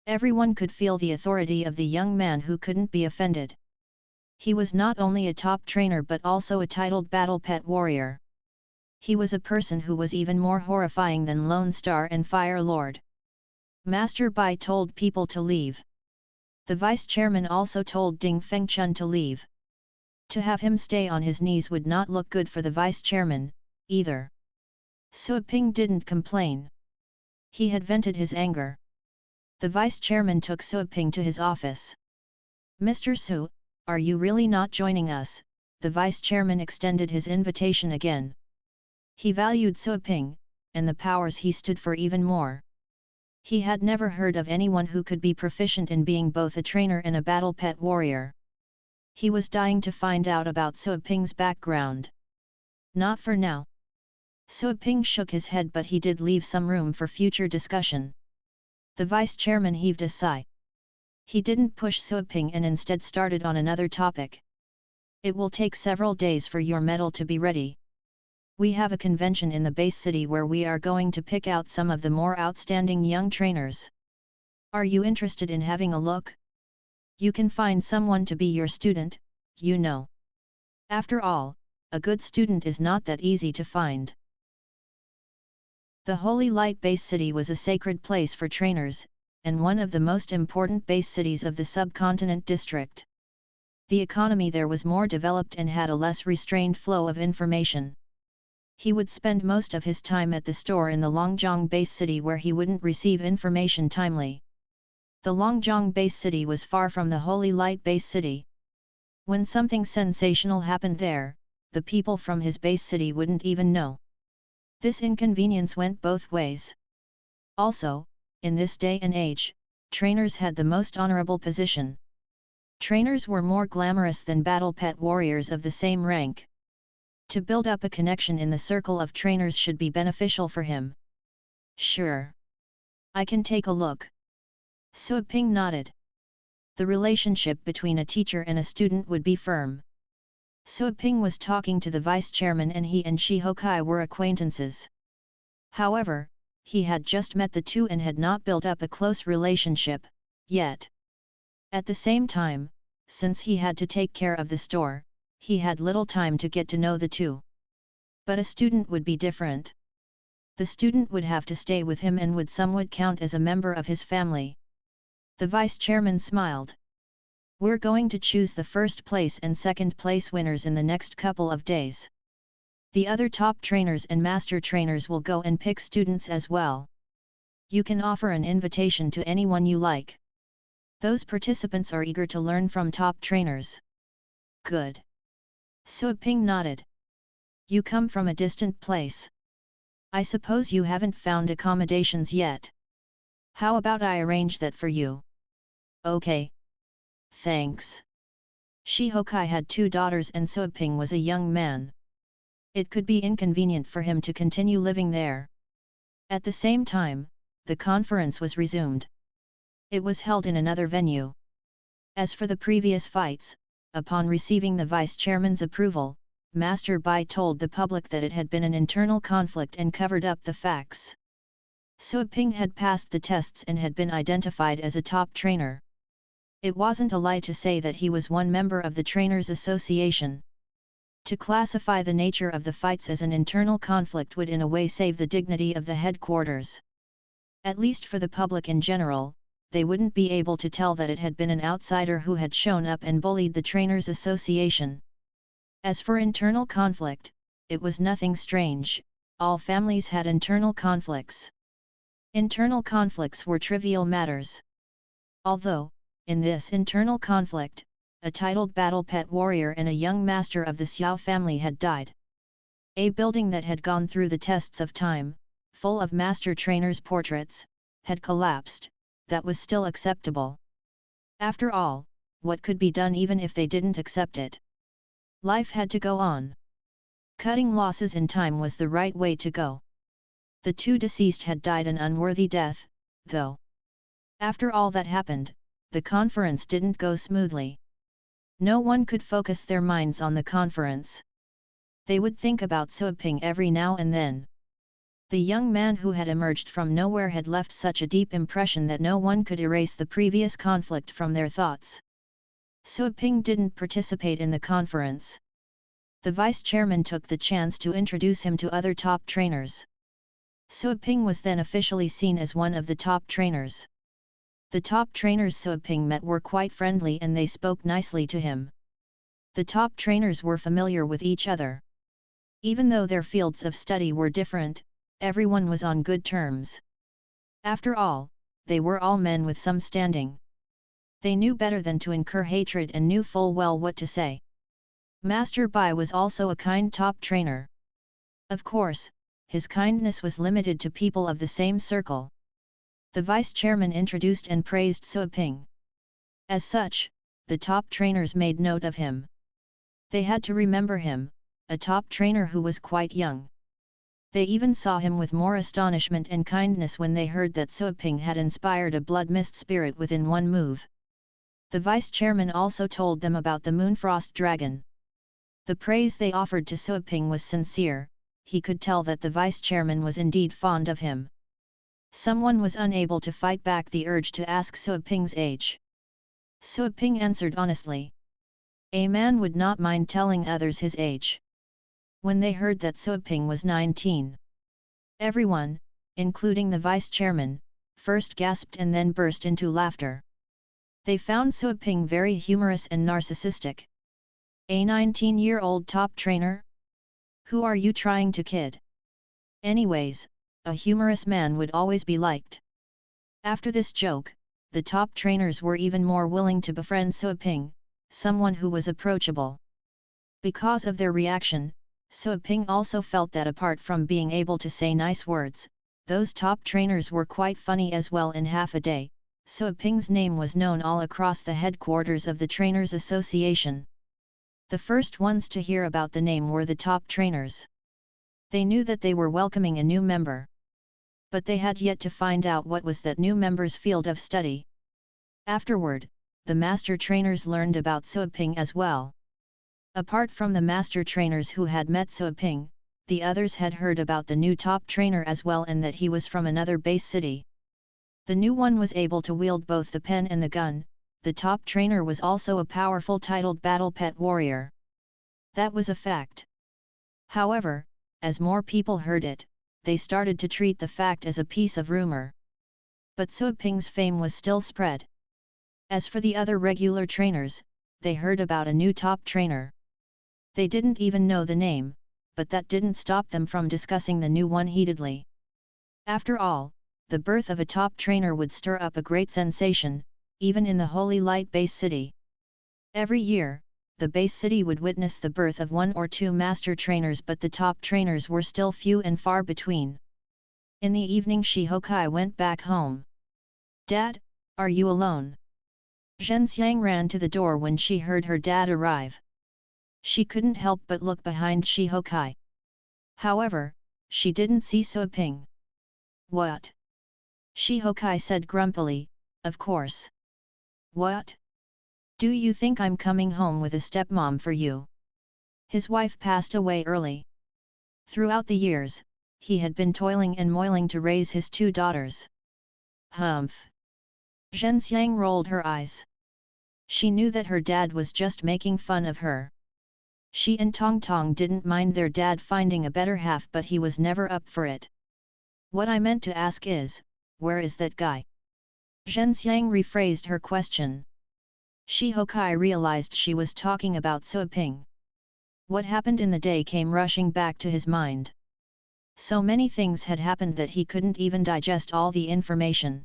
Everyone could feel the authority of the young man who couldn't be offended. He was not only a top trainer but also a titled battle pet warrior. He was a person who was even more horrifying than Lone Star and Fire Lord. Master Bai told people to leave. The vice-chairman also told Ding Fengchun to leave. To have him stay on his knees would not look good for the vice-chairman, either. Sui Ping didn't complain. He had vented his anger. The vice-chairman took Sui Ping to his office. Mr. Su, are you really not joining us? The vice-chairman extended his invitation again. He valued Sui Ping, and the powers he stood for even more. He had never heard of anyone who could be proficient in being both a trainer and a battle pet warrior. He was dying to find out about Sui Ping's background. Not for now. Sui Ping shook his head, but he did leave some room for future discussion. The vice-chairman heaved a sigh. He didn't push Sui Ping and instead started on another topic. It will take several days for your medal to be ready. We have a convention in the base city where we are going to pick out some of the more outstanding young trainers. Are you interested in having a look? You can find someone to be your student, you know. After all, a good student is not that easy to find. The Holy Light Base City was a sacred place for trainers, and one of the most important base cities of the subcontinent district. The economy there was more developed and had a less restrained flow of information. He would spend most of his time at the store in the Longjiang Base City, where he wouldn't receive information timely. The Longjiang Base City was far from the Holy Light Base City. When something sensational happened there, the people from his base city wouldn't even know. This inconvenience went both ways. Also, in this day and age, trainers had the most honorable position. Trainers were more glamorous than battle pet warriors of the same rank. To build up a connection in the circle of trainers should be beneficial for him. Sure. I can take a look. Sui Ping nodded. The relationship between a teacher and a student would be firm. Sui Ping was talking to the vice-chairman, and he and Shi Hokai were acquaintances. However, he had just met the two and had not built up a close relationship, yet. At the same time, since he had to take care of the store, he had little time to get to know the two. But a student would be different. The student would have to stay with him and would somewhat count as a member of his family. The vice-chairman smiled. We're going to choose the first place and second place winners in the next couple of days. The other top trainers and master trainers will go and pick students as well. You can offer an invitation to anyone you like. Those participants are eager to learn from top trainers. Good. Sui Ping nodded. You come from a distant place. I suppose you haven't found accommodations yet. How about I arrange that for you? Okay. Thanks. Shihokai had 2 daughters and Suiping was a young man. It could be inconvenient for him to continue living there. At the same time, the conference was resumed. It was held in another venue. As for the previous fights, upon receiving the vice-chairman's approval, Master Bai told the public that it had been an internal conflict and covered up the facts. Suiping had passed the tests and had been identified as a top trainer. It wasn't a lie to say that he was one member of the Trainers Association. To classify the nature of the fights as an internal conflict would in a way save the dignity of the headquarters. At least for the public in general, they wouldn't be able to tell that it had been an outsider who had shown up and bullied the Trainers Association. As for internal conflict, it was nothing strange, all families had internal conflicts. Internal conflicts were trivial matters. Although, in this internal conflict, a titled battle pet warrior and a young master of the Xiao family had died. A building that had gone through the tests of time, full of master trainers' portraits, had collapsed. That was still acceptable. After all, what could be done even if they didn't accept it? Life had to go on. Cutting losses in time was the right way to go. The 2 deceased had died an unworthy death, though. After all that happened, the conference didn't go smoothly. No one could focus their minds on the conference. They would think about Suiping every now and then. The young man who had emerged from nowhere had left such a deep impression that no one could erase the previous conflict from their thoughts. Suiping didn't participate in the conference. The vice-chairman took the chance to introduce him to other top trainers. Suiping was then officially seen as one of the top trainers. The top trainers Suiping met were quite friendly and they spoke nicely to him. The top trainers were familiar with each other. Even though their fields of study were different, everyone was on good terms. After all, they were all men with some standing. They knew better than to incur hatred and knew full well what to say. Master Bai was also a kind top trainer. Of course, his kindness was limited to people of the same circle. The vice-chairman introduced and praised Suiping. As such, the top trainers made note of him. They had to remember him, a top trainer who was quite young. They even saw him with more astonishment and kindness when they heard that Suiping had inspired a blood mist spirit within one move. The vice-chairman also told them about the Moonfrost Dragon. The praise they offered to Suiping was sincere, he could tell that the vice-chairman was indeed fond of him. Someone was unable to fight back the urge to ask Suiping's age. Suiping answered honestly. A man would not mind telling others his age. When they heard that Suiping was 19. Everyone, including the vice-chairman, first gasped and then burst into laughter. They found Suiping very humorous and narcissistic. A 19-year-old top trainer? Who are you trying to kid? Anyways, a humorous man would always be liked. After this joke, the top trainers were even more willing to befriend Suiping, someone who was approachable. Because of their reaction, Suiping also felt that apart from being able to say nice words, those top trainers were quite funny as well. In half a day, Suiping's name was known all across the headquarters of the Trainers Association. The first ones to hear about the name were the top trainers. They knew that they were welcoming a new member. But they had yet to find out what was that new member's field of study. Afterward, the master trainers learned about Suiping as well. Apart from the master trainers who had met Suiping, the others had heard about the new top trainer as well and that he was from another base city. The new one was able to wield both the pen and the gun. The top trainer was also a powerful titled battle pet warrior. That was a fact. However, as more people heard it, they started to treat the fact as a piece of rumor. But Suiping's fame was still spread. As for the other regular trainers, they heard about a new top trainer. They didn't even know the name, but that didn't stop them from discussing the new one heatedly. After all, the birth of a top trainer would stir up a great sensation, even in the Holy Light Base City. Every year, the base city would witness the birth of one or two master trainers, but the top trainers were still few and far between. In the evening Shihokai went back home. "Dad, are you alone?" Zhenxiang ran to the door when she heard her dad arrive. She couldn't help but look behind Shihokai. However, she didn't see Suoping. "What?" Shihokai said grumpily, "Of course." "What? Do you think I'm coming home with a stepmom for you?" His wife passed away early. Throughout the years, he had been toiling and moiling to raise his two daughters. Humph! Zhenxiang rolled her eyes. She knew that her dad was just making fun of her. She and Tong Tong didn't mind their dad finding a better half, but he was never up for it. "What I meant to ask is, where is that guy?" Zhenxiang rephrased her question. Shihokai realized she was talking about Suoping. What happened in the day came rushing back to his mind. So many things had happened that he couldn't even digest all the information.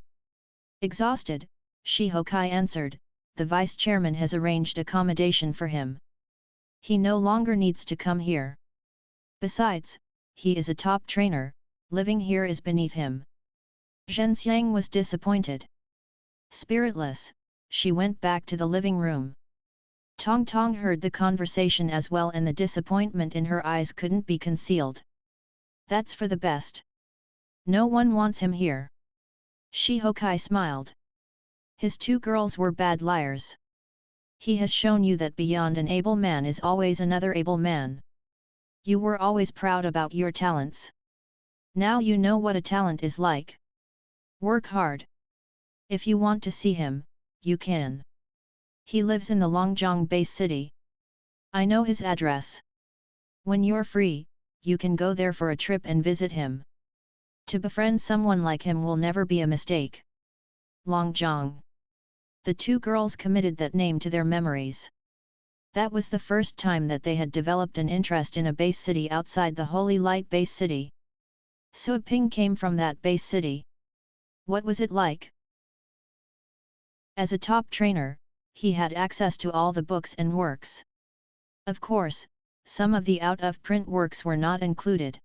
Exhausted, Shihokai answered, "The vice chairman has arranged accommodation for him. He no longer needs to come here. Besides, he is a top trainer, living here is beneath him." Zhenxiang was disappointed. Spiritless, she went back to the living room. Tong Tong heard the conversation as well, and the disappointment in her eyes couldn't be concealed. "That's for the best. No one wants him here." Shihokai smiled. His two girls were bad liars. "He has shown you that beyond an able man is always another able man. You were always proud about your talents. Now you know what a talent is like. Work hard. If you want to see him, you can. He lives in the Longjiang base city. I know his address. When you're free, you can go there for a trip and visit him. To befriend someone like him will never be a mistake." Longjiang. The two girls committed that name to their memories. That was the first time that they had developed an interest in a base city outside the Holy Light base city. Suoping came from that base city. What was it like? As a top trainer, he had access to all the books and works. Of course, some of the out-of-print works were not included.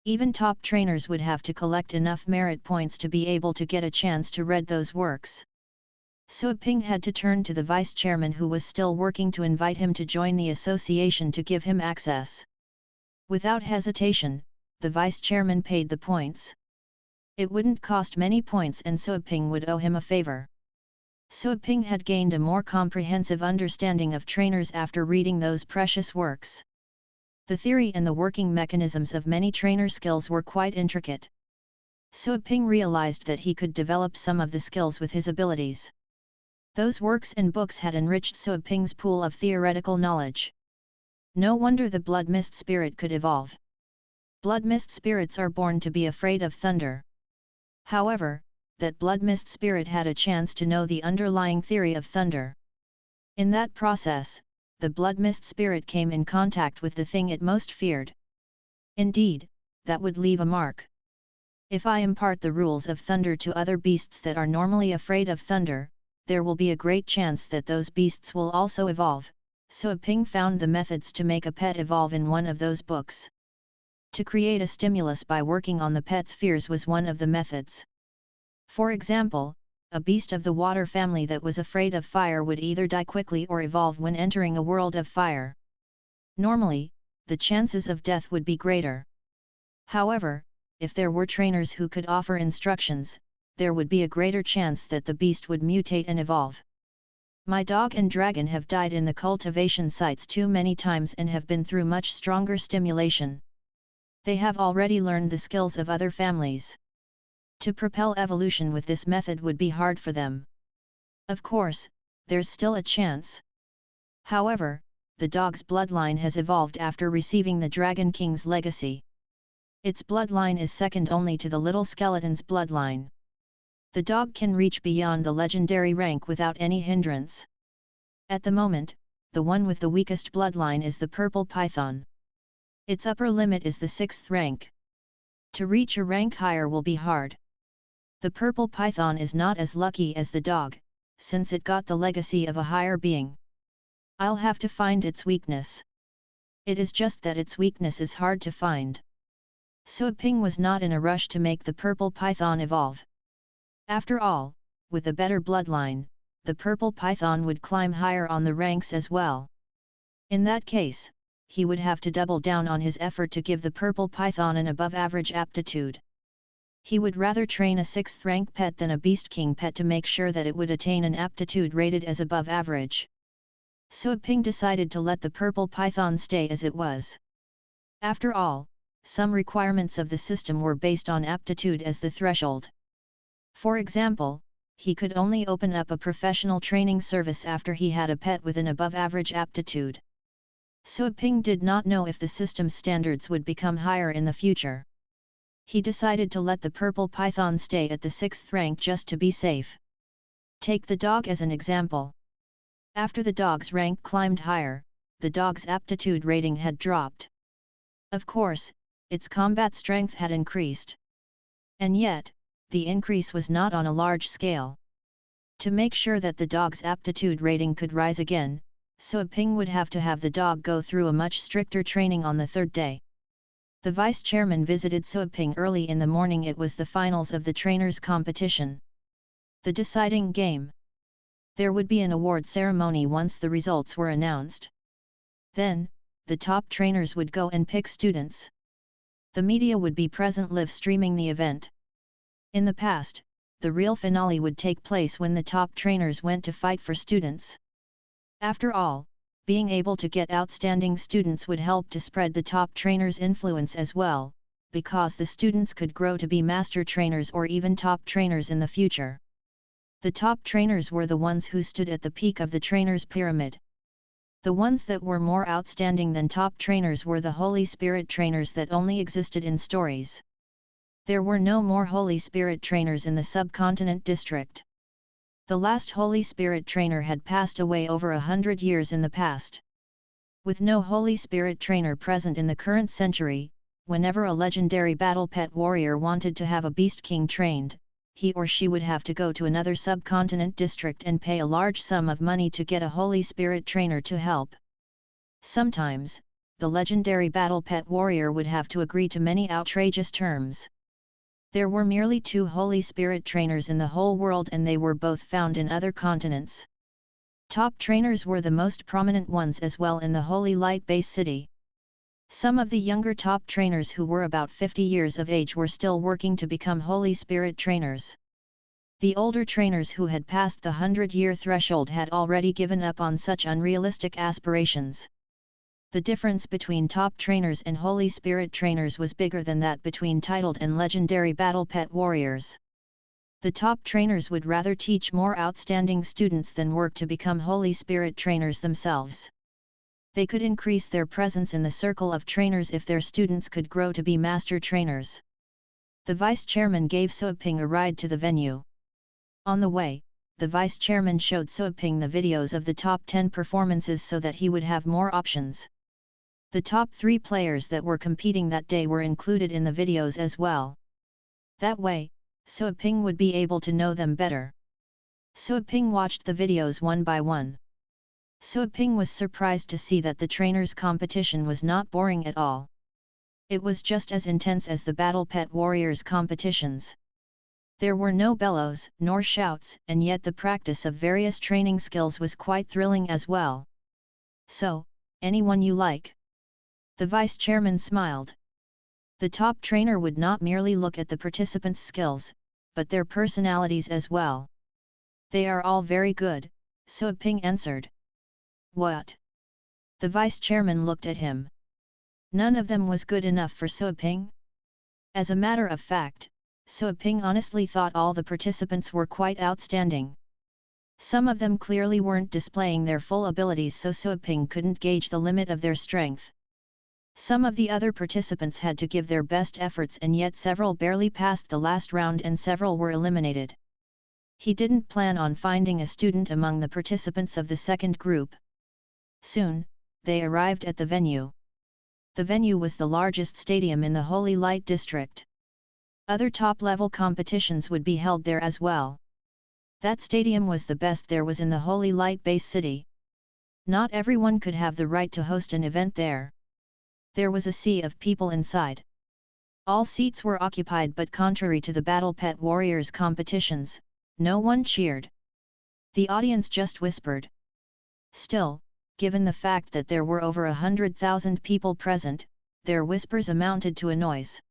Even top trainers would have to collect enough merit points to be able to get a chance to read those works. Suoping had to turn to the vice chairman, who was still working, to invite him to join the association to give him access. Without hesitation, the vice chairman paid the points. It wouldn't cost many points and Suoping would owe him a favor. Suoping had gained a more comprehensive understanding of trainers after reading those precious works. The theory and the working mechanisms of many trainer skills were quite intricate. Suoping realized that he could develop some of the skills with his abilities. Those works and books had enriched Suoping's pool of theoretical knowledge. No wonder the blood mist spirit could evolve. Blood mist spirits are born to be afraid of thunder. However, that blood mist spirit had a chance to know the underlying theory of thunder. In that process, the blood mist spirit came in contact with the thing it most feared. Indeed, that would leave a mark. If I impart the rules of thunder to other beasts that are normally afraid of thunder, there will be a great chance that those beasts will also evolve. Suoping found the methods to make a pet evolve in one of those books. To create a stimulus by working on the pet's fears was one of the methods. For example, a beast of the water family that was afraid of fire would either die quickly or evolve when entering a world of fire. Normally, the chances of death would be greater. However, if there were trainers who could offer instructions, there would be a greater chance that the beast would mutate and evolve. My dog and dragon have died in the cultivation sites too many times and have been through much stronger stimulation. They have already learned the skills of other families. To propel evolution with this method would be hard for them. Of course, there's still a chance. However, the dog's bloodline has evolved after receiving the Dragon King's legacy. Its bloodline is second only to the little skeleton's bloodline. The dog can reach beyond the legendary rank without any hindrance. At the moment, the one with the weakest bloodline is the purple python. Its upper limit is the 6th rank. To reach a rank higher will be hard. The purple python is not as lucky as the dog, since it got the legacy of a higher being. I'll have to find its weakness. It is just that its weakness is hard to find. Suaping was not in a rush to make the purple python evolve. After all, with a better bloodline, the purple python would climb higher on the ranks as well. In that case, he would have to double down on his effort to give the purple python an above-average aptitude. He would rather train a 6th-rank pet than a Beast King pet to make sure that it would attain an aptitude rated as above average. Suaping decided to let the purple python stay as it was. After all, some requirements of the system were based on aptitude as the threshold. For example, he could only open up a professional training service after he had a pet with an above-average aptitude. Suaping did not know if the system's standards would become higher in the future. He decided to let the purple python stay at the 6th rank just to be safe. Take the dog as an example. After the dog's rank climbed higher, the dog's aptitude rating had dropped. Of course, its combat strength had increased. And yet, the increase was not on a large scale. To make sure that the dog's aptitude rating could rise again, Suaping would have to have the dog go through a much stricter training on the 3rd day. The vice-chairman visited Suaping early in the morning. It was the finals of the trainers' competition. The deciding game. There would be an award ceremony once the results were announced. Then, the top trainers would go and pick students. The media would be present live streaming the event. In the past, the real finale would take place when the top trainers went to fight for students. After all, being able to get outstanding students would help to spread the top trainers' influence as well, because the students could grow to be master trainers or even top trainers in the future. The top trainers were the ones who stood at the peak of the trainers' pyramid. The ones that were more outstanding than top trainers were the Holy Spirit trainers that only existed in stories. There were no more Holy Spirit trainers in the subcontinent district. The last Holy Spirit trainer had passed away over 100 years in the past. With no Holy Spirit trainer present in the current century, whenever a legendary battle pet warrior wanted to have a Beast King trained, he or she would have to go to another subcontinent district and pay a large sum of money to get a Holy Spirit trainer to help. Sometimes, the legendary battle pet warrior would have to agree to many outrageous terms. There were merely 2 Holy Spirit trainers in the whole world, and they were both found in other continents. Top trainers were the most prominent ones as well in the Holy Light Base City. Some of the younger top trainers who were about 50 years of age were still working to become Holy Spirit trainers. The older trainers who had passed the 100-year threshold had already given up on such unrealistic aspirations. The difference between top trainers and Holy Spirit trainers was bigger than that between titled and legendary battle pet warriors. The top trainers would rather teach more outstanding students than work to become Holy Spirit trainers themselves. They could increase their presence in the circle of trainers if their students could grow to be master trainers. The vice-chairman gave Suaping a ride to the venue. On the way, the vice-chairman showed Suaping the videos of the top 10 performances so that he would have more options. The top 3 players that were competing that day were included in the videos as well. That way, Suaping would be able to know them better. Suaping watched the videos one by one. Suaping was surprised to see that the trainers' competition was not boring at all. It was just as intense as the Battle Pet Warriors competitions. There were no bellows nor shouts, and yet the practice of various training skills was quite thrilling as well. So, anyone you like? The vice-chairman smiled. The top trainer would not merely look at the participants' skills, but their personalities as well. They are all very good, Suaping answered. What? The vice-chairman looked at him. None of them was good enough for Suaping? As a matter of fact, Suaping honestly thought all the participants were quite outstanding. Some of them clearly weren't displaying their full abilities, so Suaping couldn't gauge the limit of their strength. Some of the other participants had to give their best efforts, and yet several barely passed the last round and several were eliminated. He didn't plan on finding a student among the participants of the second group. Soon, they arrived at the venue. The venue was the largest stadium in the Holy Light District. Other top-level competitions would be held there as well. That stadium was the best there was in the Holy Light Base City. Not everyone could have the right to host an event there. There was a sea of people inside. All seats were occupied, but contrary to the Battle Pet Warriors competitions, no one cheered. The audience just whispered. Still, given the fact that there were over 100,000 people present, their whispers amounted to a noise.